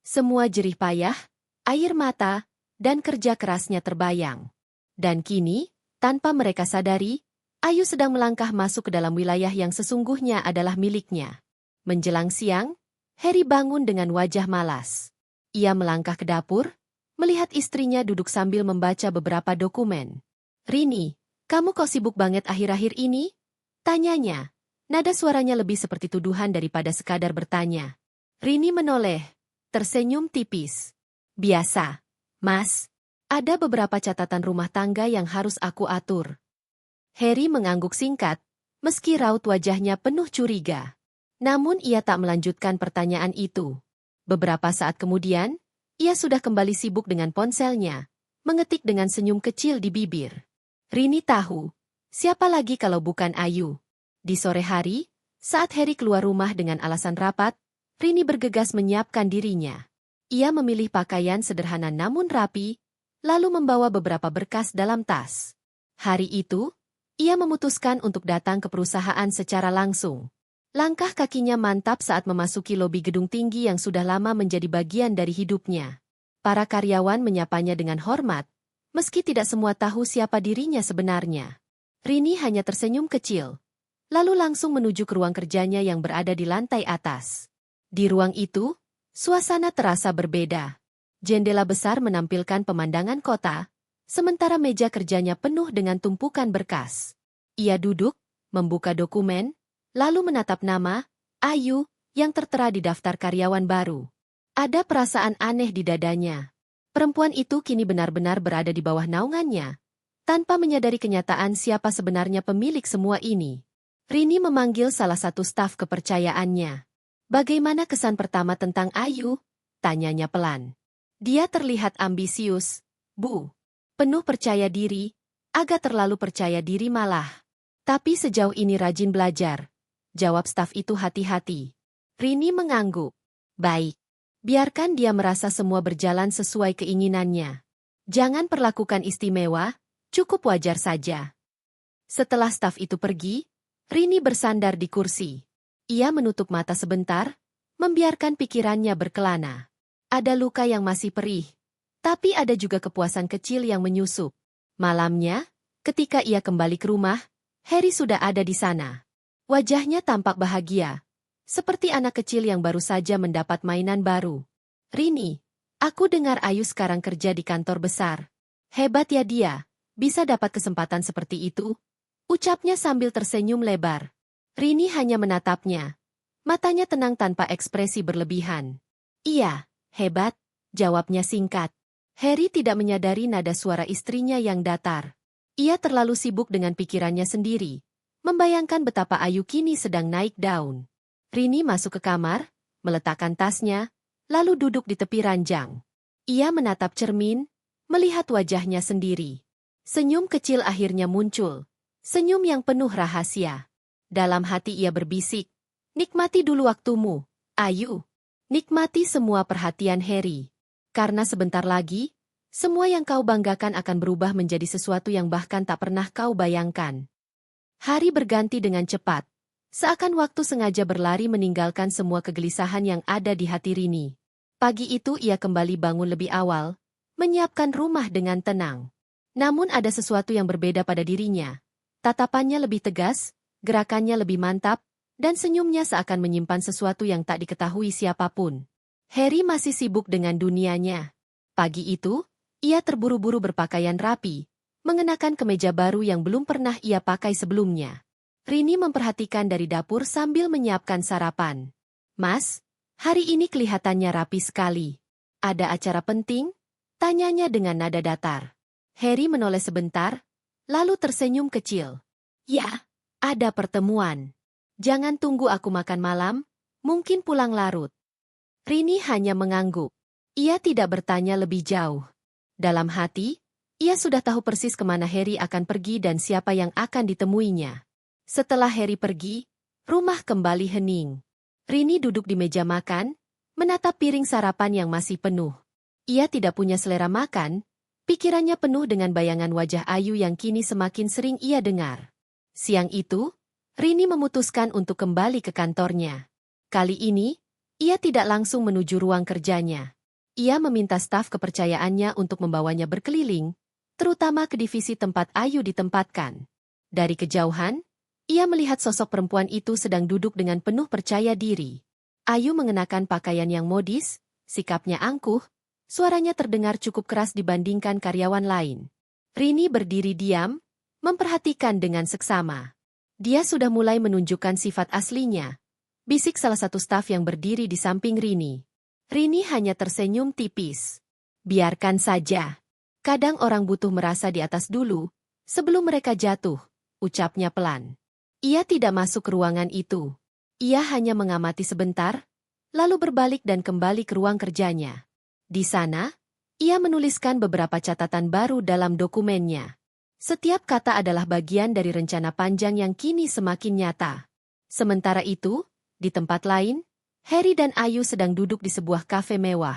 A: Semua jerih payah, air mata, dan kerja kerasnya terbayang. Dan kini, tanpa mereka sadari, Ayu sedang melangkah masuk ke dalam wilayah yang sesungguhnya adalah miliknya. Menjelang siang, Harry bangun dengan wajah malas. Ia melangkah ke dapur, melihat istrinya duduk sambil membaca beberapa dokumen. Rini, kamu kok sibuk banget akhir-akhir ini? Tanyanya. Nada suaranya lebih seperti tuduhan daripada sekadar bertanya. Rini menoleh, tersenyum tipis. Biasa, Mas. Ada beberapa catatan rumah tangga yang harus aku atur. Harry mengangguk singkat, meski raut wajahnya penuh curiga. Namun ia tak melanjutkan pertanyaan itu. Beberapa saat kemudian, ia sudah kembali sibuk dengan ponselnya, mengetik dengan senyum kecil di bibir. Rini tahu, siapa lagi kalau bukan Ayu. Di sore hari, saat Harry keluar rumah dengan alasan rapat, Rini bergegas menyiapkan dirinya. Ia memilih pakaian sederhana namun rapi, lalu membawa beberapa berkas dalam tas. Hari itu, ia memutuskan untuk datang ke perusahaan secara langsung. Langkah kakinya mantap saat memasuki lobi gedung tinggi yang sudah lama menjadi bagian dari hidupnya. Para karyawan menyapanya dengan hormat, meski tidak semua tahu siapa dirinya sebenarnya. Rini hanya tersenyum kecil, lalu langsung menuju ke ruang kerjanya yang berada di lantai atas. Di ruang itu, suasana terasa berbeda. Jendela besar menampilkan pemandangan kota, sementara meja kerjanya penuh dengan tumpukan berkas. Ia duduk, membuka dokumen, lalu menatap nama, Ayu, yang tertera di daftar karyawan baru. Ada perasaan aneh di dadanya. Perempuan itu kini benar-benar berada di bawah naungannya, tanpa menyadari kenyataan siapa sebenarnya pemilik semua ini. Rini memanggil salah satu staf kepercayaannya. Bagaimana kesan pertama tentang Ayu? Tanyanya pelan. Dia terlihat ambisius, Bu. Penuh percaya diri, agak terlalu percaya diri malah. Tapi sejauh ini rajin belajar. Jawab staf itu hati-hati. Rini mengangguk. Baik. Biarkan dia merasa semua berjalan sesuai keinginannya. Jangan perlakukan istimewa, cukup wajar saja. Setelah staf itu pergi, Rini bersandar di kursi. Ia menutup mata sebentar, membiarkan pikirannya berkelana. Ada luka yang masih perih, tapi ada juga kepuasan kecil yang menyusup. Malamnya, ketika ia kembali ke rumah, Harry sudah ada di sana. Wajahnya tampak bahagia, seperti anak kecil yang baru saja mendapat mainan baru. Rini, aku dengar Ayu sekarang kerja di kantor besar. Hebat ya dia, bisa dapat kesempatan seperti itu, ucapnya sambil tersenyum lebar. Rini hanya menatapnya. Matanya tenang tanpa ekspresi berlebihan. Iya, hebat, jawabnya singkat. Harry tidak menyadari nada suara istrinya yang datar. Ia terlalu sibuk dengan pikirannya sendiri, membayangkan betapa Ayu kini sedang naik daun. Rini masuk ke kamar, meletakkan tasnya, lalu duduk di tepi ranjang. Ia menatap cermin, melihat wajahnya sendiri. Senyum kecil akhirnya muncul, senyum yang penuh rahasia. Dalam hati ia berbisik, nikmati dulu waktumu, Ayu. Nikmati semua perhatian Harry. Karena sebentar lagi, semua yang kau banggakan akan berubah menjadi sesuatu yang bahkan tak pernah kau bayangkan. Hari berganti dengan cepat. Seakan waktu sengaja berlari meninggalkan semua kegelisahan yang ada di hati Rini. Pagi itu ia kembali bangun lebih awal, menyiapkan rumah dengan tenang. Namun ada sesuatu yang berbeda pada dirinya. Tatapannya lebih tegas, gerakannya lebih mantap, dan senyumnya seakan menyimpan sesuatu yang tak diketahui siapapun. Harry masih sibuk dengan dunianya. Pagi itu, ia terburu-buru berpakaian rapi, mengenakan kemeja baru yang belum pernah ia pakai sebelumnya. Rini memperhatikan dari dapur sambil menyiapkan sarapan. Mas, hari ini kelihatannya rapi sekali. Ada acara penting? Tanyanya dengan nada datar. Harry menoleh sebentar, lalu tersenyum kecil. Ya, ada pertemuan. Jangan tunggu aku makan malam, mungkin pulang larut. Rini hanya mengangguk. Ia tidak bertanya lebih jauh. Dalam hati, ia sudah tahu persis kemana Harry akan pergi dan siapa yang akan ditemuinya. Setelah Harry pergi, rumah kembali hening. Rini duduk di meja makan, menatap piring sarapan yang masih penuh. Ia tidak punya selera makan, pikirannya penuh dengan bayangan wajah Ayu yang kini semakin sering ia dengar. Siang itu, Rini memutuskan untuk kembali ke kantornya. Kali ini, ia tidak langsung menuju ruang kerjanya. Ia meminta staf kepercayaannya untuk membawanya berkeliling, terutama ke divisi tempat Ayu ditempatkan. Dari kejauhan, ia melihat sosok perempuan itu sedang duduk dengan penuh percaya diri. Ayu mengenakan pakaian yang modis, sikapnya angkuh, suaranya terdengar cukup keras dibandingkan karyawan lain. Rini berdiri diam, memperhatikan dengan seksama. Dia sudah mulai menunjukkan sifat aslinya, bisik salah satu staf yang berdiri di samping Rini. Rini hanya tersenyum tipis. Biarkan saja. Kadang orang butuh merasa di atas dulu, sebelum mereka jatuh, ucapnya pelan. Ia tidak masuk ke ruangan itu. Ia hanya mengamati sebentar, lalu berbalik dan kembali ke ruang kerjanya. Di sana, ia menuliskan beberapa catatan baru dalam dokumennya. Setiap kata adalah bagian dari rencana panjang yang kini semakin nyata. Sementara itu, di tempat lain, Harry dan Ayu sedang duduk di sebuah kafe mewah.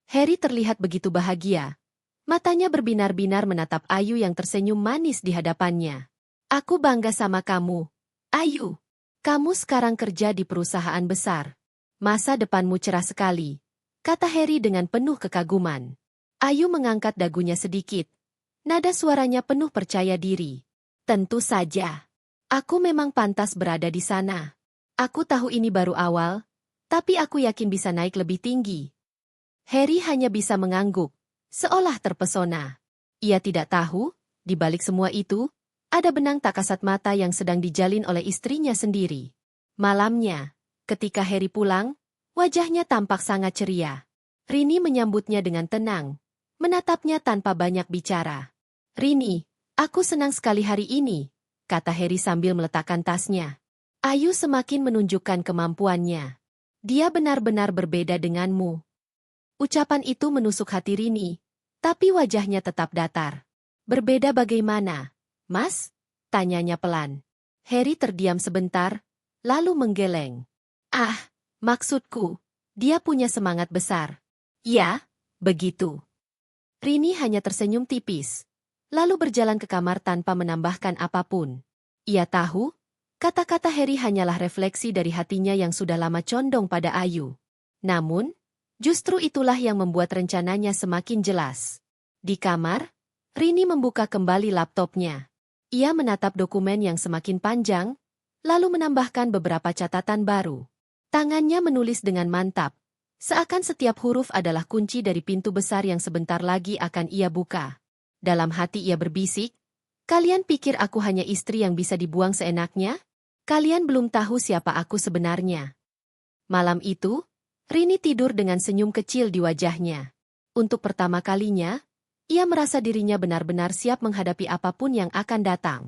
A: Harry terlihat begitu bahagia. Matanya berbinar-binar menatap Ayu yang tersenyum manis di hadapannya. Aku bangga sama kamu, Ayu. Kamu sekarang kerja di perusahaan besar. Masa depanmu cerah sekali, kata Harry dengan penuh kekaguman. Ayu mengangkat dagunya sedikit. Nada suaranya penuh percaya diri. Tentu saja. Aku memang pantas berada di sana. Aku tahu ini baru awal, tapi aku yakin bisa naik lebih tinggi. Harry hanya bisa mengangguk, seolah terpesona. Ia tidak tahu, di balik semua itu, ada benang tak kasat mata yang sedang dijalin oleh istrinya sendiri. Malamnya, ketika Harry pulang, wajahnya tampak sangat ceria. Rini menyambutnya dengan tenang, menatapnya tanpa banyak bicara. Rini, aku senang sekali hari ini, kata Harry sambil meletakkan tasnya. Ayu semakin menunjukkan kemampuannya. Dia benar-benar berbeda denganmu. Ucapan itu menusuk hati Rini, tapi wajahnya tetap datar. Berbeda bagaimana, Mas? Tanyanya pelan. Harry terdiam sebentar, lalu menggeleng. Ah, maksudku, dia punya semangat besar. Ya, begitu. Rini hanya tersenyum tipis, lalu berjalan ke kamar tanpa menambahkan apapun. Ia tahu, kata-kata Harry hanyalah refleksi dari hatinya yang sudah lama condong pada Ayu. Namun, justru itulah yang membuat rencananya semakin jelas. Di kamar, Rini membuka kembali laptopnya. Ia menatap dokumen yang semakin panjang, lalu menambahkan beberapa catatan baru. Tangannya menulis dengan mantap, seakan setiap huruf adalah kunci dari pintu besar yang sebentar lagi akan ia buka. Dalam hati ia berbisik, kalian pikir aku hanya istri yang bisa dibuang seenaknya? Kalian belum tahu siapa aku sebenarnya. Malam itu, Rini tidur dengan senyum kecil di wajahnya. Untuk pertama kalinya, ia merasa dirinya benar-benar siap menghadapi apapun yang akan datang.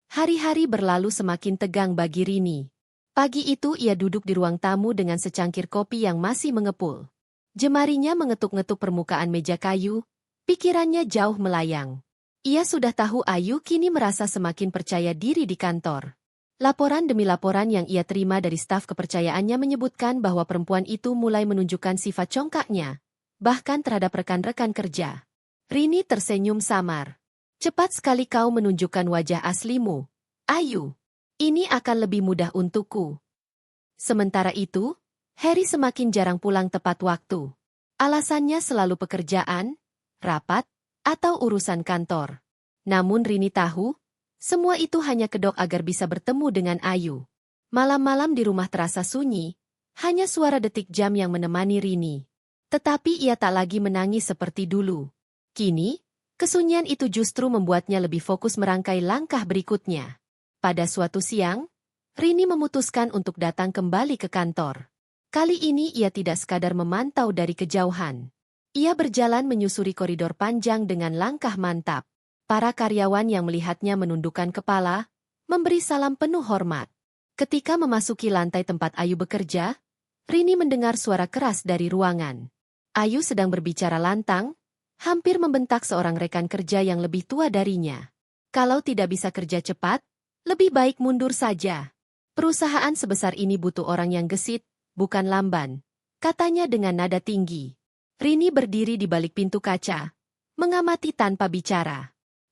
A: Hari-hari berlalu semakin tegang bagi Rini. Pagi itu ia duduk di ruang tamu dengan secangkir kopi yang masih mengepul. Jemarinya mengetuk-ngetuk permukaan meja kayu, pikirannya jauh melayang. Ia sudah tahu Ayu kini merasa semakin percaya diri di kantor. Laporan demi laporan yang ia terima dari staf kepercayaannya menyebutkan bahwa perempuan itu mulai menunjukkan sifat congkaknya, bahkan terhadap rekan-rekan kerja. Rini tersenyum samar. Cepat sekali kau menunjukkan wajah aslimu, Ayu. Ini akan lebih mudah untukku. Sementara itu, Harry semakin jarang pulang tepat waktu. Alasannya selalu pekerjaan, rapat, atau urusan kantor. Namun Rini tahu, semua itu hanya kedok agar bisa bertemu dengan Ayu. Malam-malam di rumah terasa sunyi, hanya suara detik jam yang menemani Rini. Tetapi ia tak lagi menangis seperti dulu. Kini, kesunyian itu justru membuatnya lebih fokus merangkai langkah berikutnya. Pada suatu siang, Rini memutuskan untuk datang kembali ke kantor. Kali ini ia tidak sekadar memantau dari kejauhan. Ia berjalan menyusuri koridor panjang dengan langkah mantap. Para karyawan yang melihatnya menundukkan kepala, memberi salam penuh hormat. Ketika memasuki lantai tempat Ayu bekerja, Rini mendengar suara keras dari ruangan. Ayu sedang berbicara lantang, hampir membentak seorang rekan kerja yang lebih tua darinya. Kalau tidak bisa kerja cepat, lebih baik mundur saja. Perusahaan sebesar ini butuh orang yang gesit, bukan lamban, katanya dengan nada tinggi. Rini berdiri di balik pintu kaca, mengamati tanpa bicara.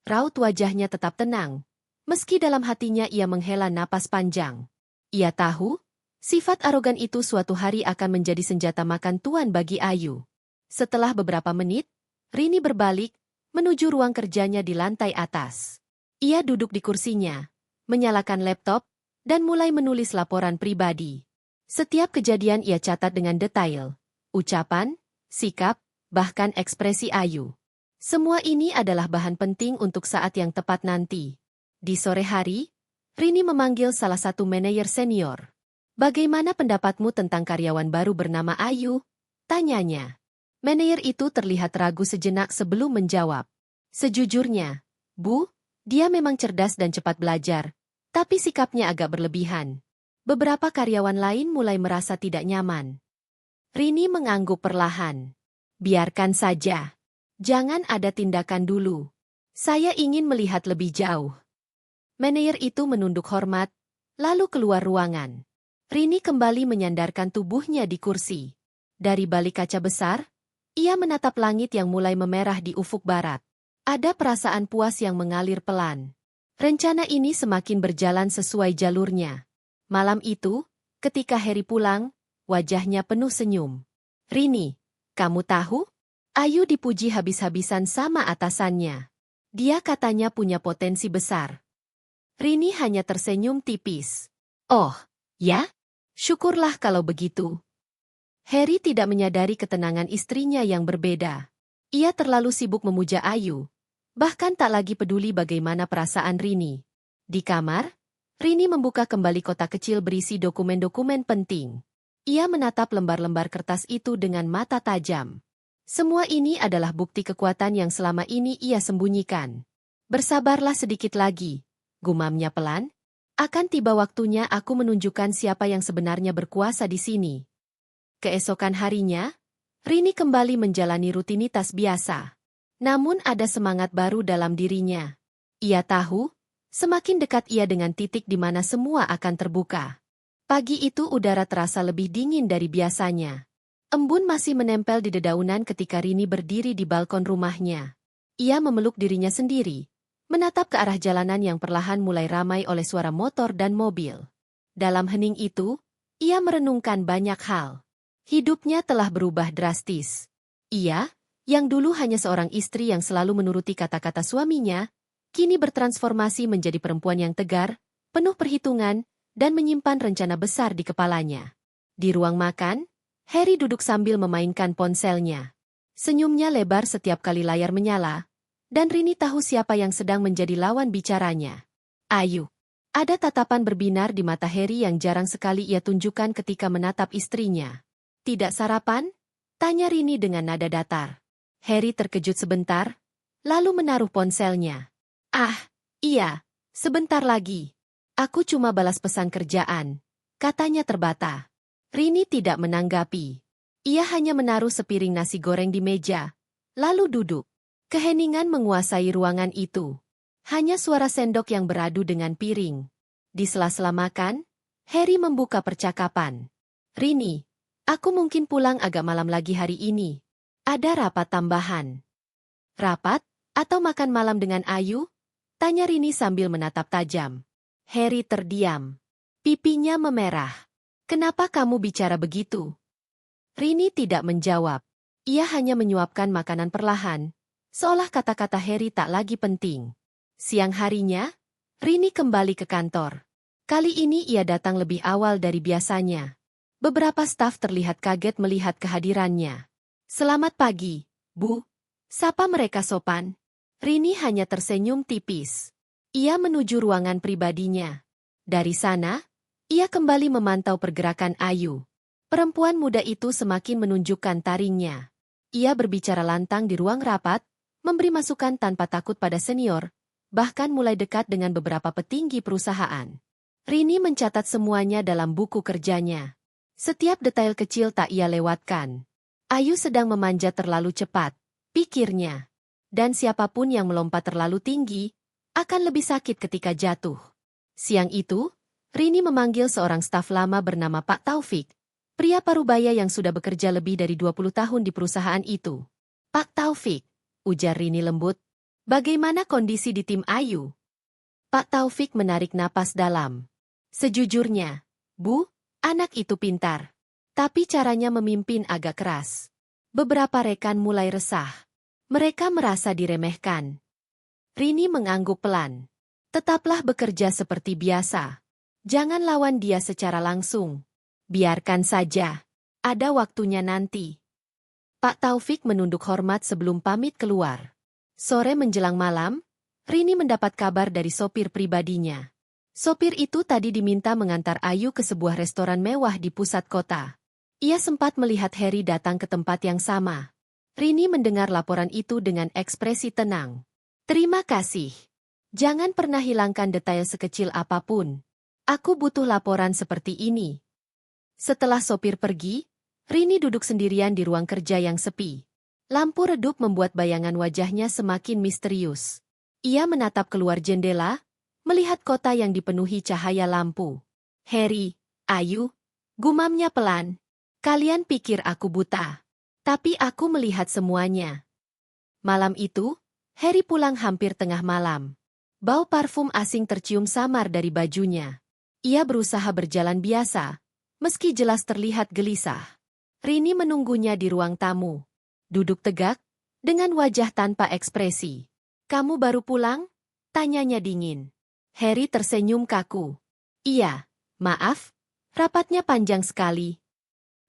A: Raut wajahnya tetap tenang, meski dalam hatinya ia menghela napas panjang. Ia tahu, sifat arogan itu suatu hari akan menjadi senjata makan tuan bagi Ayu. Setelah beberapa menit, Rini berbalik, menuju ruang kerjanya di lantai atas. Ia duduk di kursinya, menyalakan laptop, dan mulai menulis laporan pribadi. Setiap kejadian ia catat dengan detail. Ucapan, sikap, bahkan ekspresi Ayu. Semua ini adalah bahan penting untuk saat yang tepat nanti. Di sore hari, Rini memanggil salah satu manajer senior. Bagaimana pendapatmu tentang karyawan baru bernama Ayu? Tanyanya. Manajer itu terlihat ragu sejenak sebelum menjawab. Sejujurnya, Bu, dia memang cerdas dan cepat belajar, tapi sikapnya agak berlebihan. Beberapa karyawan lain mulai merasa tidak nyaman. Rini mengangguk perlahan. Biarkan saja. Jangan ada tindakan dulu. Saya ingin melihat lebih jauh. Manajer itu menunduk hormat, lalu keluar ruangan. Rini kembali menyandarkan tubuhnya di kursi. Dari balik kaca besar, ia menatap langit yang mulai memerah di ufuk barat. Ada perasaan puas yang mengalir pelan. Rencana ini semakin berjalan sesuai jalurnya. Malam itu, ketika Harry pulang, wajahnya penuh senyum. Rini, kamu tahu? Ayu dipuji habis-habisan sama atasannya. Dia katanya punya potensi besar. Rini hanya tersenyum tipis. Oh, ya? Syukurlah kalau begitu. Harry tidak menyadari ketenangan istrinya yang berbeda. Ia terlalu sibuk memuja Ayu, bahkan tak lagi peduli bagaimana perasaan Rini. Di kamar, Rini membuka kembali kotak kecil berisi dokumen-dokumen penting. Ia menatap lembar-lembar kertas itu dengan mata tajam. Semua ini adalah bukti kekuatan yang selama ini ia sembunyikan. Bersabarlah sedikit lagi, gumamnya pelan. Akan tiba waktunya aku menunjukkan siapa yang sebenarnya berkuasa di sini. Keesokan harinya, Rini kembali menjalani rutinitas biasa. Namun ada semangat baru dalam dirinya. Ia tahu, semakin dekat ia dengan titik di mana semua akan terbuka. Pagi itu udara terasa lebih dingin dari biasanya. Embun masih menempel di dedaunan ketika Rini berdiri di balkon rumahnya. Ia memeluk dirinya sendiri, menatap ke arah jalanan yang perlahan mulai ramai oleh suara motor dan mobil. Dalam hening itu, ia merenungkan banyak hal. Hidupnya telah berubah drastis. Ia, yang dulu hanya seorang istri yang selalu menuruti kata-kata suaminya, kini bertransformasi menjadi perempuan yang tegar, penuh perhitungan, dan menyimpan rencana besar di kepalanya. Di ruang makan, Harry duduk sambil memainkan ponselnya. Senyumnya lebar setiap kali layar menyala, dan Rini tahu siapa yang sedang menjadi lawan bicaranya. Ayu. Ada tatapan berbinar di mata Harry yang jarang sekali ia tunjukkan ketika menatap istrinya. Tidak sarapan? Tanya Rini dengan nada datar. Harry terkejut sebentar, lalu menaruh ponselnya. Ah, iya, sebentar lagi. Aku cuma balas pesan kerjaan, katanya terbata. Rini tidak menanggapi. Ia hanya menaruh sepiring nasi goreng di meja, lalu duduk. Keheningan menguasai ruangan itu. Hanya suara sendok yang beradu dengan piring. Di sela-sela makan, Harry membuka percakapan. Rini, aku mungkin pulang agak malam lagi hari ini. Ada rapat tambahan. Rapat? Atau makan malam dengan Ayu? Tanya Rini sambil menatap tajam. Harry terdiam. Pipinya memerah. Kenapa kamu bicara begitu? Rini tidak menjawab. Ia hanya menyuapkan makanan perlahan, seolah kata-kata Harry tak lagi penting. Siang harinya, Rini kembali ke kantor. Kali ini ia datang lebih awal dari biasanya. Beberapa staf terlihat kaget melihat kehadirannya. Selamat pagi, Bu. Sapa mereka sopan. Rini hanya tersenyum tipis. Ia menuju ruangan pribadinya. Dari sana, ia kembali memantau pergerakan Ayu. Perempuan muda itu semakin menunjukkan taringnya. Ia berbicara lantang di ruang rapat, memberi masukan tanpa takut pada senior, bahkan mulai dekat dengan beberapa petinggi perusahaan. Rini mencatat semuanya dalam buku kerjanya. Setiap detail kecil tak ia lewatkan. Ayu sedang memanjat terlalu cepat, pikirnya. Dan siapapun yang melompat terlalu tinggi, akan lebih sakit ketika jatuh. Siang itu, Rini memanggil seorang staf lama bernama Pak Taufik, pria parubaya yang sudah bekerja lebih dari 20 tahun di perusahaan itu. Pak Taufik, ujar Rini lembut, bagaimana kondisi di tim Ayu? Pak Taufik menarik napas dalam. Sejujurnya, Bu, anak itu pintar. Tapi caranya memimpin agak keras. Beberapa rekan mulai resah. Mereka merasa diremehkan. Rini mengangguk pelan. Tetaplah bekerja seperti biasa. Jangan lawan dia secara langsung. Biarkan saja. Ada waktunya nanti. Pak Taufik menunduk hormat sebelum pamit keluar. Sore menjelang malam, Rini mendapat kabar dari sopir pribadinya. Sopir itu tadi diminta mengantar Ayu ke sebuah restoran mewah di pusat kota. Ia sempat melihat Harry datang ke tempat yang sama. Rini mendengar laporan itu dengan ekspresi tenang. Terima kasih. Jangan pernah hilangkan detail sekecil apapun. Aku butuh laporan seperti ini. Setelah sopir pergi, Rini duduk sendirian di ruang kerja yang sepi. Lampu redup membuat bayangan wajahnya semakin misterius. Ia menatap keluar jendela, melihat kota yang dipenuhi cahaya lampu. Harry, Ayu, gumamnya pelan. Kalian pikir aku buta. Tapi aku melihat semuanya. Malam itu, Harry pulang hampir tengah malam. Bau parfum asing tercium samar dari bajunya. Ia berusaha berjalan biasa, meski jelas terlihat gelisah. Rini menunggunya di ruang tamu. Duduk tegak, dengan wajah tanpa ekspresi. Kamu baru pulang? Tanyanya dingin. Harry tersenyum kaku. Iya, maaf, rapatnya panjang sekali.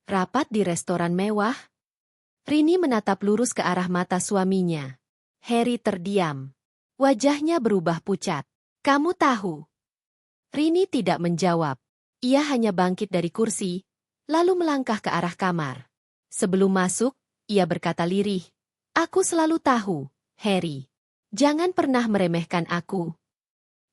A: Rapat di restoran mewah? Rini menatap lurus ke arah mata suaminya. Harry terdiam. Wajahnya berubah pucat. Kamu tahu? Rini tidak menjawab. Ia hanya bangkit dari kursi, lalu melangkah ke arah kamar. Sebelum masuk, ia berkata lirih. Aku selalu tahu, Harry. Jangan pernah meremehkan aku.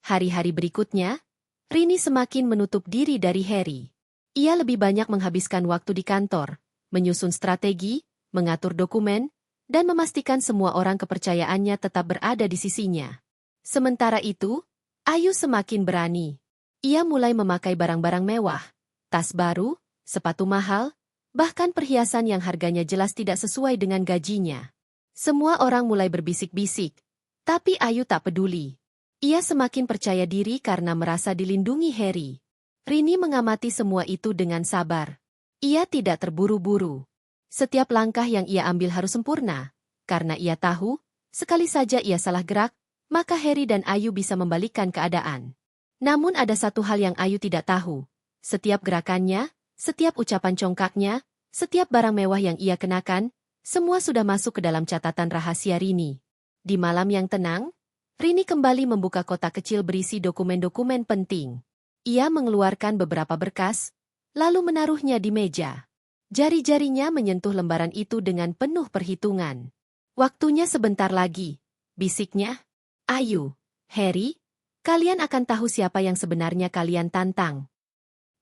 A: Hari-hari berikutnya, Rini semakin menutup diri dari Harry. Ia lebih banyak menghabiskan waktu di kantor, menyusun strategi, mengatur dokumen, dan memastikan semua orang kepercayaannya tetap berada di sisinya. Sementara itu, Ayu semakin berani. Ia mulai memakai barang-barang mewah, tas baru, sepatu mahal, bahkan perhiasan yang harganya jelas tidak sesuai dengan gajinya. Semua orang mulai berbisik-bisik, tapi Ayu tak peduli. Ia semakin percaya diri karena merasa dilindungi Harry. Rini mengamati semua itu dengan sabar. Ia tidak terburu-buru. Setiap langkah yang ia ambil harus sempurna, karena ia tahu, sekali saja ia salah gerak, maka Harry dan Ayu bisa membalikkan keadaan. Namun ada satu hal yang Ayu tidak tahu. Setiap gerakannya, setiap ucapan congkaknya, setiap barang mewah yang ia kenakan, semua sudah masuk ke dalam catatan rahasia Rini. Di malam yang tenang, Rini kembali membuka kotak kecil berisi dokumen-dokumen penting. Ia mengeluarkan beberapa berkas, lalu menaruhnya di meja. Jari-jarinya menyentuh lembaran itu dengan penuh perhitungan. Waktunya sebentar lagi, bisiknya. Ayu, Harry, kalian akan tahu siapa yang sebenarnya kalian tantang.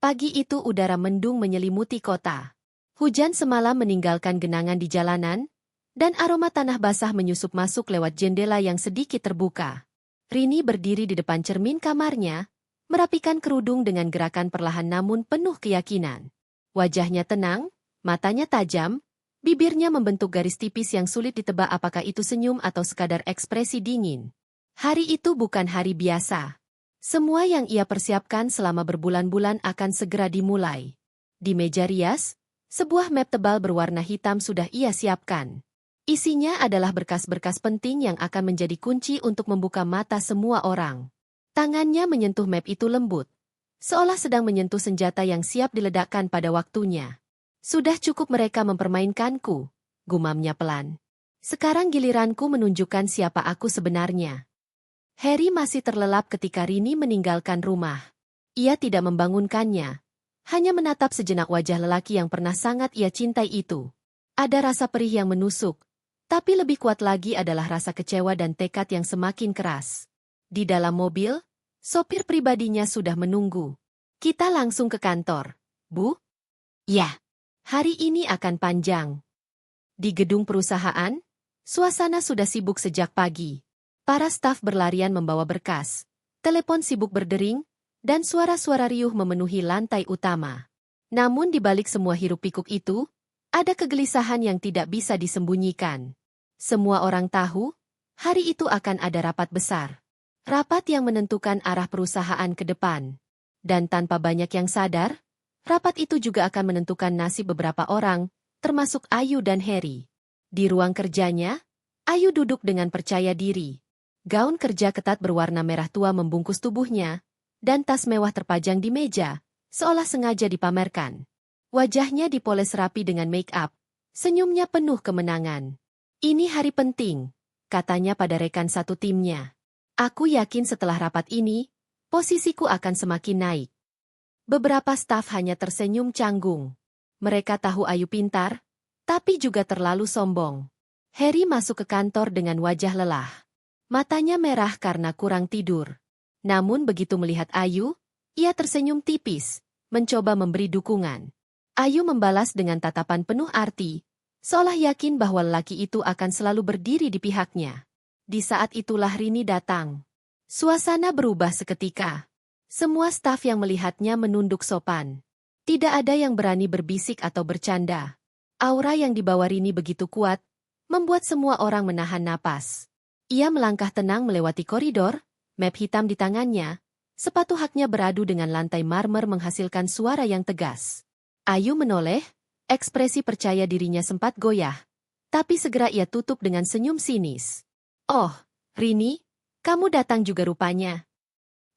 A: Pagi itu udara mendung menyelimuti kota. Hujan semalam meninggalkan genangan di jalanan, dan aroma tanah basah menyusup masuk lewat jendela yang sedikit terbuka. Rini berdiri di depan cermin kamarnya, merapikan kerudung dengan gerakan perlahan namun penuh keyakinan. Wajahnya tenang, matanya tajam, bibirnya membentuk garis tipis yang sulit ditebak apakah itu senyum atau sekadar ekspresi dingin. Hari itu bukan hari biasa. Semua yang ia persiapkan selama berbulan-bulan akan segera dimulai. Di meja rias, sebuah map tebal berwarna hitam sudah ia siapkan. Isinya adalah berkas-berkas penting yang akan menjadi kunci untuk membuka mata semua orang. Tangannya menyentuh map itu lembut, seolah sedang menyentuh senjata yang siap diledakkan pada waktunya. Sudah cukup mereka mempermainkanku, gumamnya pelan. Sekarang giliranku menunjukkan siapa aku sebenarnya. Harry masih terlelap ketika Rini meninggalkan rumah. Ia tidak membangunkannya, hanya menatap sejenak wajah lelaki yang pernah sangat ia cintai itu. Ada rasa perih yang menusuk, tapi lebih kuat lagi adalah rasa kecewa dan tekad yang semakin keras. Di dalam mobil, sopir pribadinya sudah menunggu. Kita langsung ke kantor, Bu? Ya, hari ini akan panjang. Di gedung perusahaan, suasana sudah sibuk sejak pagi. Para staf berlarian membawa berkas, telepon sibuk berdering, dan suara-suara riuh memenuhi lantai utama. Namun di balik semua hiruk-pikuk itu, ada kegelisahan yang tidak bisa disembunyikan. Semua orang tahu, hari itu akan ada rapat besar. Rapat yang menentukan arah perusahaan ke depan. Dan tanpa banyak yang sadar, rapat itu juga akan menentukan nasib beberapa orang, termasuk Ayu dan Harry. Di ruang kerjanya, Ayu duduk dengan percaya diri. Gaun kerja ketat berwarna merah tua membungkus tubuhnya, dan tas mewah terpajang di meja, seolah sengaja dipamerkan. Wajahnya dipoles rapi dengan make-up, senyumnya penuh kemenangan. Ini hari penting, katanya pada rekan satu timnya. Aku yakin setelah rapat ini, posisiku akan semakin naik. Beberapa staf hanya tersenyum canggung. Mereka tahu Ayu pintar, tapi juga terlalu sombong. Harry masuk ke kantor dengan wajah lelah. Matanya merah karena kurang tidur. Namun begitu melihat Ayu, ia tersenyum tipis, mencoba memberi dukungan. Ayu membalas dengan tatapan penuh arti, seolah yakin bahwa lelaki itu akan selalu berdiri di pihaknya. Di saat itulah Rini datang. Suasana berubah seketika. Semua staf yang melihatnya menunduk sopan. Tidak ada yang berani berbisik atau bercanda. Aura yang dibawa Rini begitu kuat, membuat semua orang menahan napas. Ia melangkah tenang melewati koridor, map hitam di tangannya, sepatu haknya beradu dengan lantai marmer menghasilkan suara yang tegas. Ayu menoleh, ekspresi percaya dirinya sempat goyah, tapi segera ia tutup dengan senyum sinis. "Oh, Rini, kamu datang juga rupanya."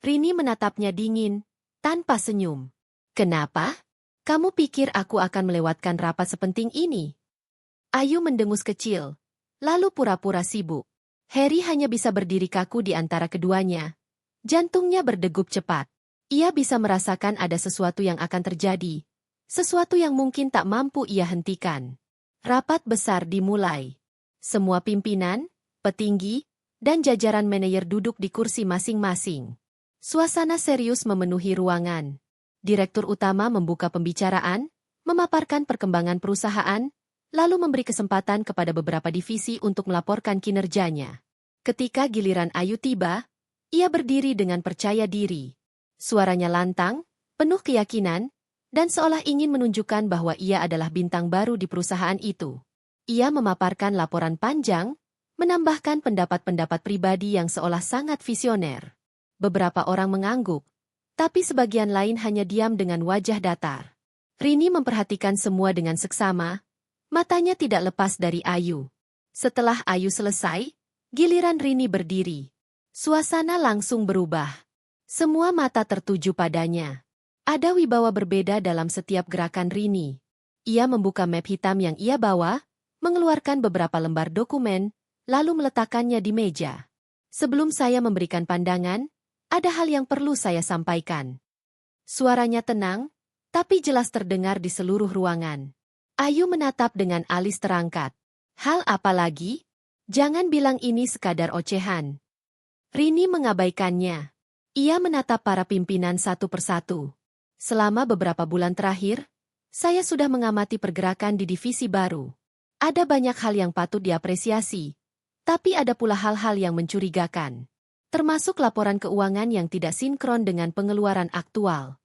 A: Rini menatapnya dingin, tanpa senyum. "Kenapa? Kamu pikir aku akan melewatkan rapat sepenting ini?" Ayu mendengus kecil, lalu pura-pura sibuk. Harry hanya bisa berdiri kaku di antara keduanya. Jantungnya berdegup cepat. Ia bisa merasakan ada sesuatu yang akan terjadi. Sesuatu yang mungkin tak mampu ia hentikan. Rapat besar dimulai. Semua pimpinan, petinggi, dan jajaran manajer duduk di kursi masing-masing. Suasana serius memenuhi ruangan. Direktur utama membuka pembicaraan, memaparkan perkembangan perusahaan, lalu memberi kesempatan kepada beberapa divisi untuk melaporkan kinerjanya. Ketika giliran Ayu tiba, ia berdiri dengan percaya diri. Suaranya lantang, penuh keyakinan, dan seolah ingin menunjukkan bahwa ia adalah bintang baru di perusahaan itu. Ia memaparkan laporan panjang, menambahkan pendapat-pendapat pribadi yang seolah sangat visioner. Beberapa orang mengangguk, tapi sebagian lain hanya diam dengan wajah datar. Rini memperhatikan semua dengan seksama, matanya tidak lepas dari Ayu. Setelah Ayu selesai, giliran Rini berdiri. Suasana langsung berubah. Semua mata tertuju padanya. Ada wibawa berbeda dalam setiap gerakan Rini. Ia membuka map hitam yang ia bawa, mengeluarkan beberapa lembar dokumen, lalu meletakkannya di meja. "Sebelum saya memberikan pandangan, ada hal yang perlu saya sampaikan." Suaranya tenang, tapi jelas terdengar di seluruh ruangan. Ayu menatap dengan alis terangkat. "Hal apa lagi? Jangan bilang ini sekadar ocehan." Rini mengabaikannya. Ia menatap para pimpinan satu persatu. "Selama beberapa bulan terakhir, saya sudah mengamati pergerakan di divisi baru. Ada banyak hal yang patut diapresiasi, tapi ada pula hal-hal yang mencurigakan. Termasuk laporan keuangan yang tidak sinkron dengan pengeluaran aktual."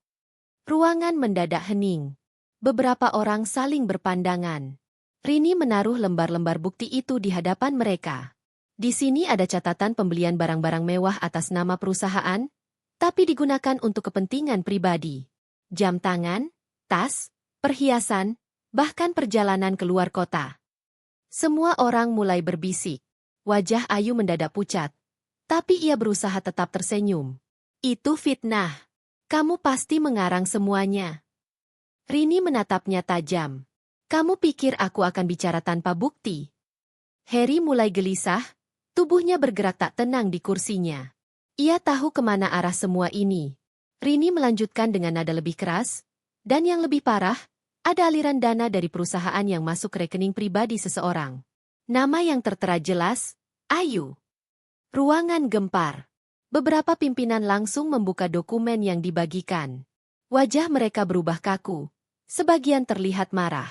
A: Ruangan mendadak hening. Beberapa orang saling berpandangan. Rini menaruh lembar-lembar bukti itu di hadapan mereka. Di sini ada catatan pembelian barang-barang mewah atas nama perusahaan, tapi digunakan untuk kepentingan pribadi. Jam tangan, tas, perhiasan, bahkan perjalanan keluar kota. Semua orang mulai berbisik. Wajah Ayu mendadak pucat, tapi ia berusaha tetap tersenyum. "Itu fitnah. Kamu pasti mengarang semuanya." Rini menatapnya tajam. "Kamu pikir aku akan bicara tanpa bukti?" Harry mulai gelisah, tubuhnya bergerak tak tenang di kursinya. Ia tahu kemana arah semua ini. Rini melanjutkan dengan nada lebih keras, dan yang lebih parah, ada aliran dana dari perusahaan yang masuk ke rekening pribadi seseorang. Nama yang tertera jelas, Ayu. Ruangan gempar. Beberapa pimpinan langsung membuka dokumen yang dibagikan. Wajah mereka berubah kaku. Sebagian terlihat marah.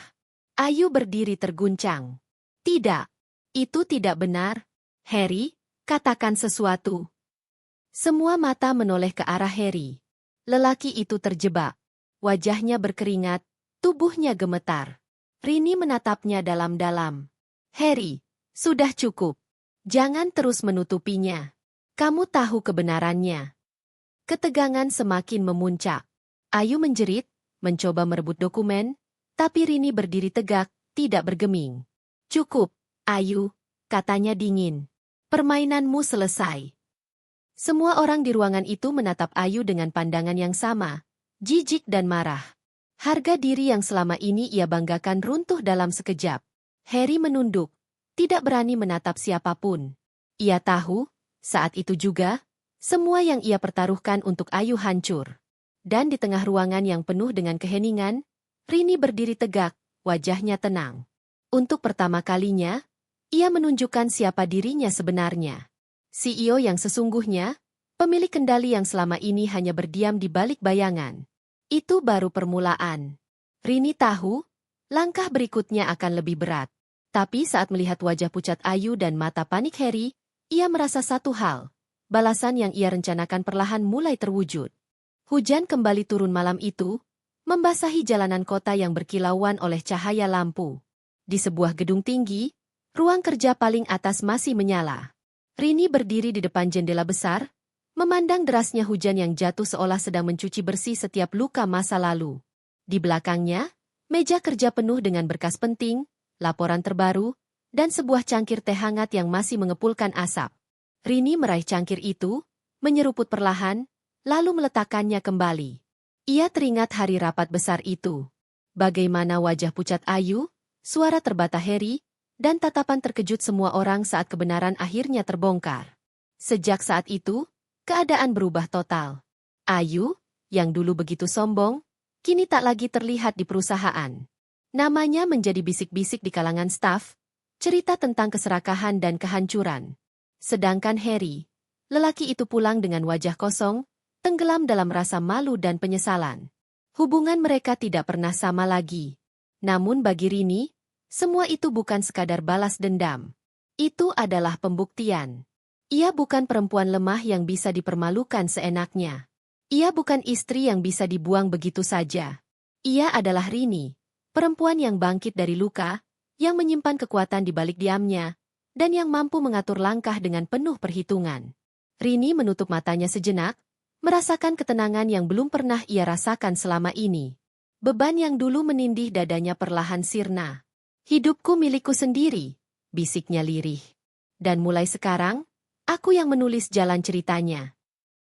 A: Ayu berdiri terguncang. "Tidak. Itu tidak benar. Harry, katakan sesuatu." Semua mata menoleh ke arah Harry. Lelaki itu terjebak. Wajahnya berkeringat, tubuhnya gemetar. Rini menatapnya dalam-dalam. "Harry, sudah cukup. Jangan terus menutupinya. Kamu tahu kebenarannya." Ketegangan semakin memuncak. Ayu menjerit, mencoba merebut dokumen, tapi Rini berdiri tegak, tidak bergeming. "Cukup, Ayu," katanya dingin. "Permainanmu selesai." Semua orang di ruangan itu menatap Ayu dengan pandangan yang sama, jijik dan marah. Harga diri yang selama ini ia banggakan runtuh dalam sekejap. Harry menunduk, tidak berani menatap siapapun. Ia tahu, saat itu juga, Semua yang ia pertaruhkan untuk Ayu hancur. Dan di tengah ruangan yang penuh dengan keheningan, Rini berdiri tegak, wajahnya tenang. Untuk pertama kalinya, ia menunjukkan siapa dirinya sebenarnya. CEO yang sesungguhnya, pemilik kendali yang selama ini hanya berdiam di balik bayangan. Itu baru permulaan. Rini tahu, langkah berikutnya akan lebih berat. Tapi saat melihat wajah pucat Ayu dan mata panik Harry, ia merasa satu hal. Balasan yang ia rencanakan perlahan mulai terwujud. Hujan kembali turun malam itu, membasahi jalanan kota yang berkilauan oleh cahaya lampu. Di sebuah gedung tinggi, ruang kerja paling atas masih menyala. Rini berdiri di depan jendela besar, memandang derasnya hujan yang jatuh seolah sedang mencuci bersih setiap luka masa lalu. Di belakangnya, meja kerja penuh dengan berkas penting, laporan terbaru, dan sebuah cangkir teh hangat yang masih mengepulkan asap. Rini meraih cangkir itu, menyeruput perlahan, lalu meletakkannya kembali. Ia teringat hari rapat besar itu. Bagaimana wajah pucat Ayu, suara terbata Harry, dan tatapan terkejut semua orang saat kebenaran akhirnya terbongkar. Sejak saat itu, keadaan berubah total. Ayu, yang dulu begitu sombong, kini tak lagi terlihat di perusahaan. Namanya menjadi bisik-bisik di kalangan staf, cerita tentang keserakahan dan kehancuran. Sedangkan Harry, lelaki itu pulang dengan wajah kosong, tenggelam dalam rasa malu dan penyesalan. Hubungan mereka tidak pernah sama lagi. Namun bagi Rini, semua itu bukan sekadar balas dendam. Itu adalah pembuktian. Ia bukan perempuan lemah yang bisa dipermalukan seenaknya. Ia bukan istri yang bisa dibuang begitu saja. Ia adalah Rini, perempuan yang bangkit dari luka, yang menyimpan kekuatan di balik diamnya, dan yang mampu mengatur langkah dengan penuh perhitungan. Rini menutup matanya sejenak, merasakan ketenangan yang belum pernah ia rasakan selama ini. Beban yang dulu menindih dadanya perlahan sirna. Hidupku milikku sendiri, bisiknya lirih. Dan mulai sekarang, aku yang menulis jalan ceritanya.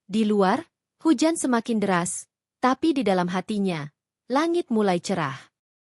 A: Di luar, hujan semakin deras, tapi di dalam hatinya, langit mulai cerah.